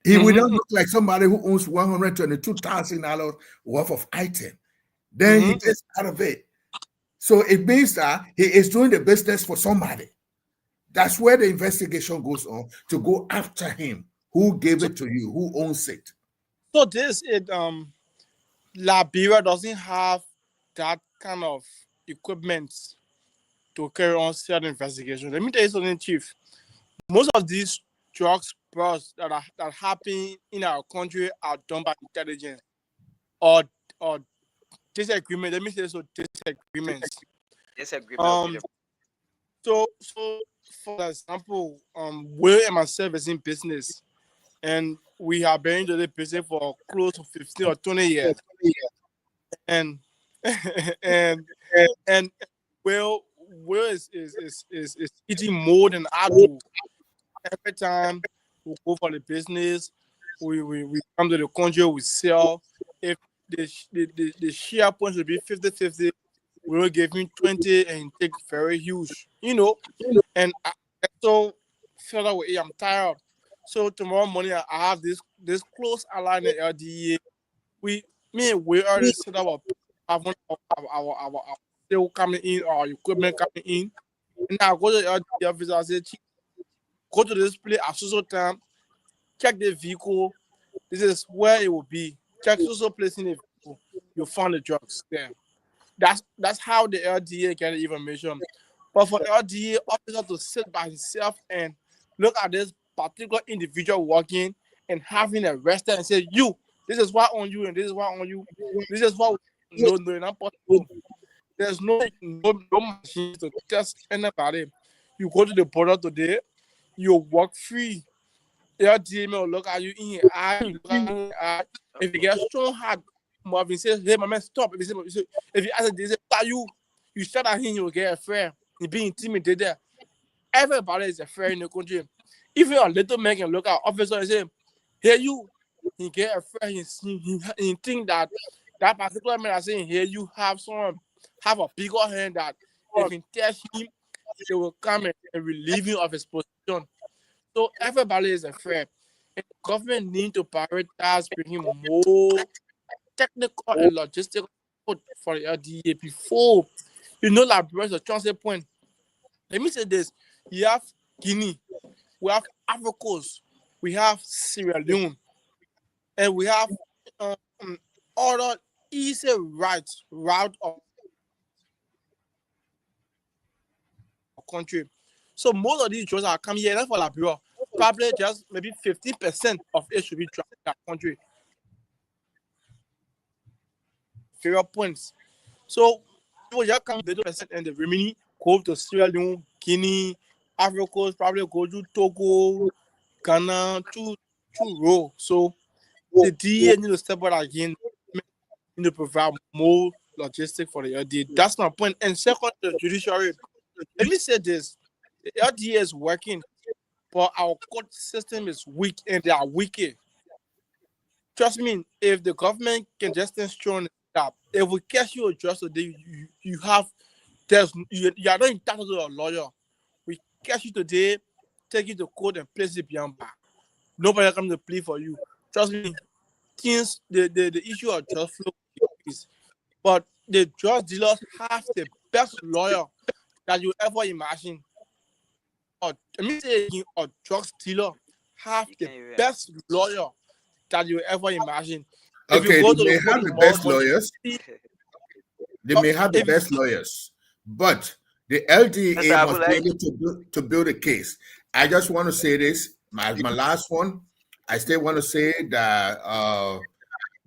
he will not look like somebody who owns $122,000 worth of item. Then he gets out of it. So it means that he is doing the business for somebody. That's where the investigation goes on, to go after him. Who gave it to you? Who owns it? So Liberia doesn't have that kind of equipment to carry on certain investigation. Let me tell you something, Chief. Most of these drugs bros that happen in our country are done by intelligence or disagreement. Let me say so, disagreements. So for example, Will and myself is in business, and we have been into the business for close to 15 or 20 years. And Will is eating more than I do. Every time we go for the business, we come to the country, we sell. If the share point should be 50-50, we will give him 20 and take very huge, And I so feel that way. I'm tired. So tomorrow morning I have this close ally in the LDA. We already set up our sale coming in, our equipment coming in, and I go to the LDA office. I say, go to this place at social time, check the vehicle. This is where it will be. Check social place in the vehicle. You'll find the drugs there. That's how the LDA get the information. But for the LDA officer to sit by himself and look at this particular individual walking and having arrested and say, you, this is what on you and this is what on you. This is what no, not possible. There's no machine to test anybody. You go to the border today, you walk free. LDA will look at you in your eye, you look at your eye. If you get strong hard, Marvin says, hey, my man, stop. If you ask this, you start at him, you'll get a friend. You be intimidated. Everybody is a friend in the country. If you're a little man can look at officer and say, hey, you get a friend, he think that particular man is saying, hey, you have a bigger hand that if you test him, they will come and relieve him of his position. So everybody is a friend. And the government need to prioritize bringing more technical and logistical support for the LDA before Liberia is a transit point. Let me say this: you have Guinea, we have Ivory Coast, we have Sierra Leone, and we have other easy route of country. So most of these drugs are coming here for Liberia. Probably just maybe 50% of it should be traveled in that country. Fair points. So people just come 50% and the remaining go to Sierra Leone, Guinea, Ivory Coast, probably go to Togo, Ghana, to row. So the DA need to step out again, need to provide more logistics for the LDA. That's my point. And second, the judiciary. Let me say this: the LDA is working, but our court system is weak, and they are weaker. Trust me, if the government can just stand strong, that if we catch you a judge today, you are not entitled to a lawyer. We catch you today, take you to court and place it beyond bar. Nobody comes to plead for you. Trust me, things the issue of drug flow is, but the drug dealers have the best lawyer that you ever imagine. Let me say again, a drug dealer have the best lawyer that you ever imagine. Okay, they may have the best lawyers. They may have the best lawyers, but the LDA must be able to build a case. I just want to say this, my last one. I still want to say that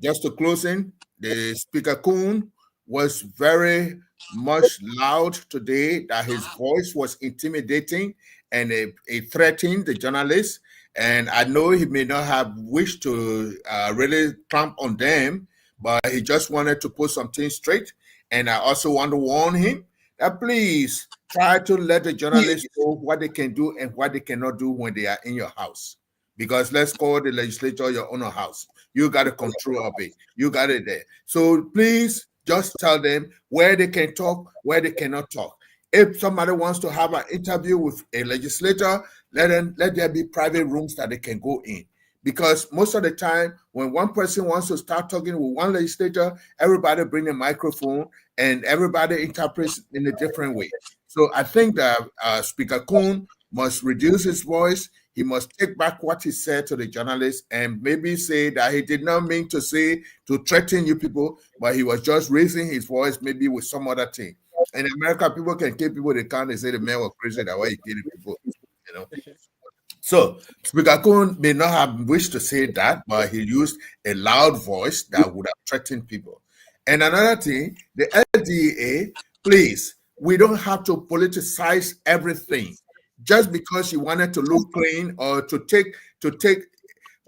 just to close in, the Speaker Coon was very much loud today, that his voice was intimidating and it threatened the journalists. And I know he may not have wished to really clamp on them, but he just wanted to put something straight. And I also want to warn him that please try to let the journalists know what they can do and what they cannot do when they are in your house. Because let's call the legislature your own house. You got the control of it. You got it there. So please just tell them where they can talk, where they cannot talk. If somebody wants to have an interview with a legislator, let there be private rooms that they can go in. Because most of the time, when one person wants to start talking with one legislator, everybody bring a microphone and everybody interprets in a different way. So I think that Speaker Kuhn must reduce his voice. He must take back what he said to the journalists and maybe say that he did not mean to say to threaten you people, but he was just raising his voice maybe with some other thing. In America, people can kill people they can't. They say the man was crazy, that why he killing people, you know. So Speaker Kuhn may not have wished to say that, but he used a loud voice that would have threatened people. And another thing, the LDA, please, we don't have to politicize everything. Just because you wanted to look clean or to take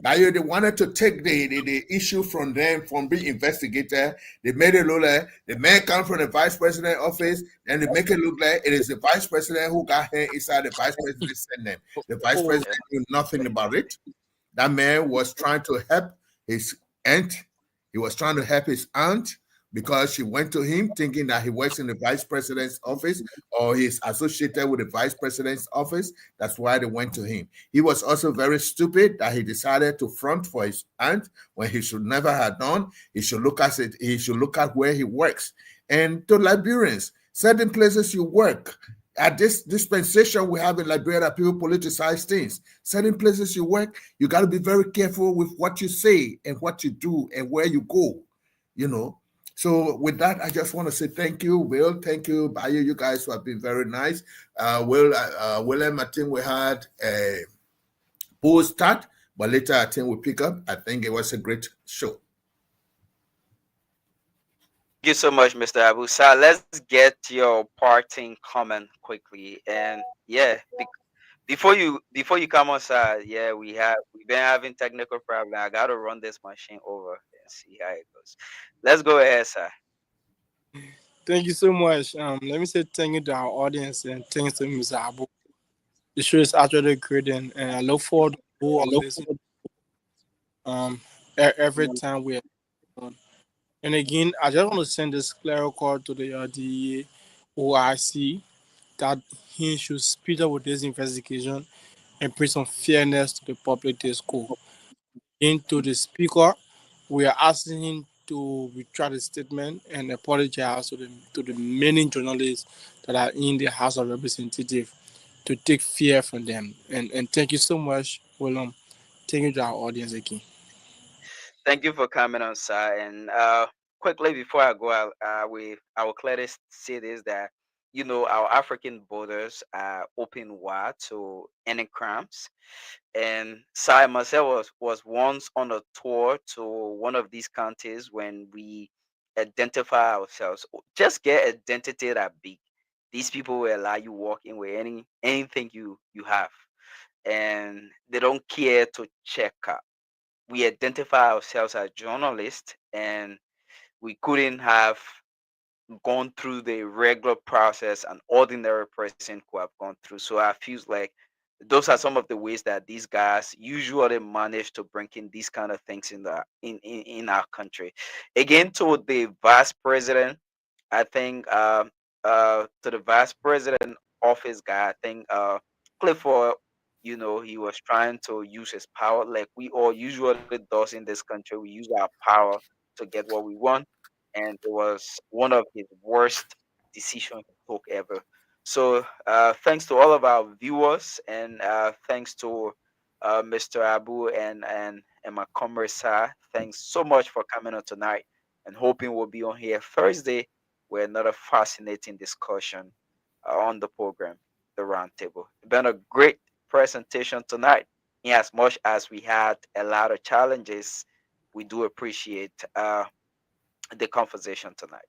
they wanted to take the issue from them from being investigated. They made it look like the man come from the vice president office, and they make it look like it is the vice president who got here inside the vice president sent them. The vice president knew nothing about it. That man was trying to help his aunt. He was trying to help his aunt because she went to him thinking that he works in the vice president's office or he's associated with the vice president's office. That's why they went to him. He was also very stupid that he decided to front for his aunt when he should never have done. He should look at it. He should look at where he works. And to Liberians, certain places you work, at this dispensation we have in Liberia that people politicize things. Certain places you work, you got to be very careful with what you say and what you do and where you go, you know. So with that, I just want to say thank you, Will. Thank you, Bayo. You guys have been very nice. William, I think we had a poor start, but later I think we pick up. I think it was a great show. Thank you so much, Mr. Abu Sa. Let's get your parting comment quickly. And yeah, before you come on side, yeah, we've been having technical problem. I gotta run this machine over and see how it goes. Let's go ahead, sir. Thank you so much. Let me say thank you to our audience and thanks to Mr. Abu. The show is actually great, and I look forward to more of this. Every time we are on. And again, I just want to send this clear call to the OIC that he should speed up with this investigation and bring some fairness to the public discourse. Into the speaker, we are asking him to retract the statement and apologize to the many journalists that are in the House of Representatives to take fear from them. And thank you so much, William. Thank you to our audience again. Thank you for coming on, sir. And quickly before I go out, I will clearly say this, that our African borders are open wide to any crimes. And Sai myself was once on a tour to one of these counties when we identify ourselves. Just get identity that big. These people will allow you walk in with anything you have, and they don't care to check up. We identify ourselves as journalists, and we couldn't have gone through the regular process an ordinary person could have gone through. So I feel like those are some of the ways that these guys usually manage to bring in these kind of things in our country. Again, to the vice president, I think to the vice president office guy, I think Clifford, he was trying to use his power like we all usually does in this country. We use our power to get what we want, and it was one of his worst decisions he took ever. So thanks to all of our viewers, and thanks to Mr. Abu and my comrade Sir. Thanks so much for coming on tonight, and hoping we'll be on here Thursday with another fascinating discussion on the program, the Roundtable. It's been a great presentation tonight. In as much as we had a lot of challenges, we do appreciate the conversation tonight.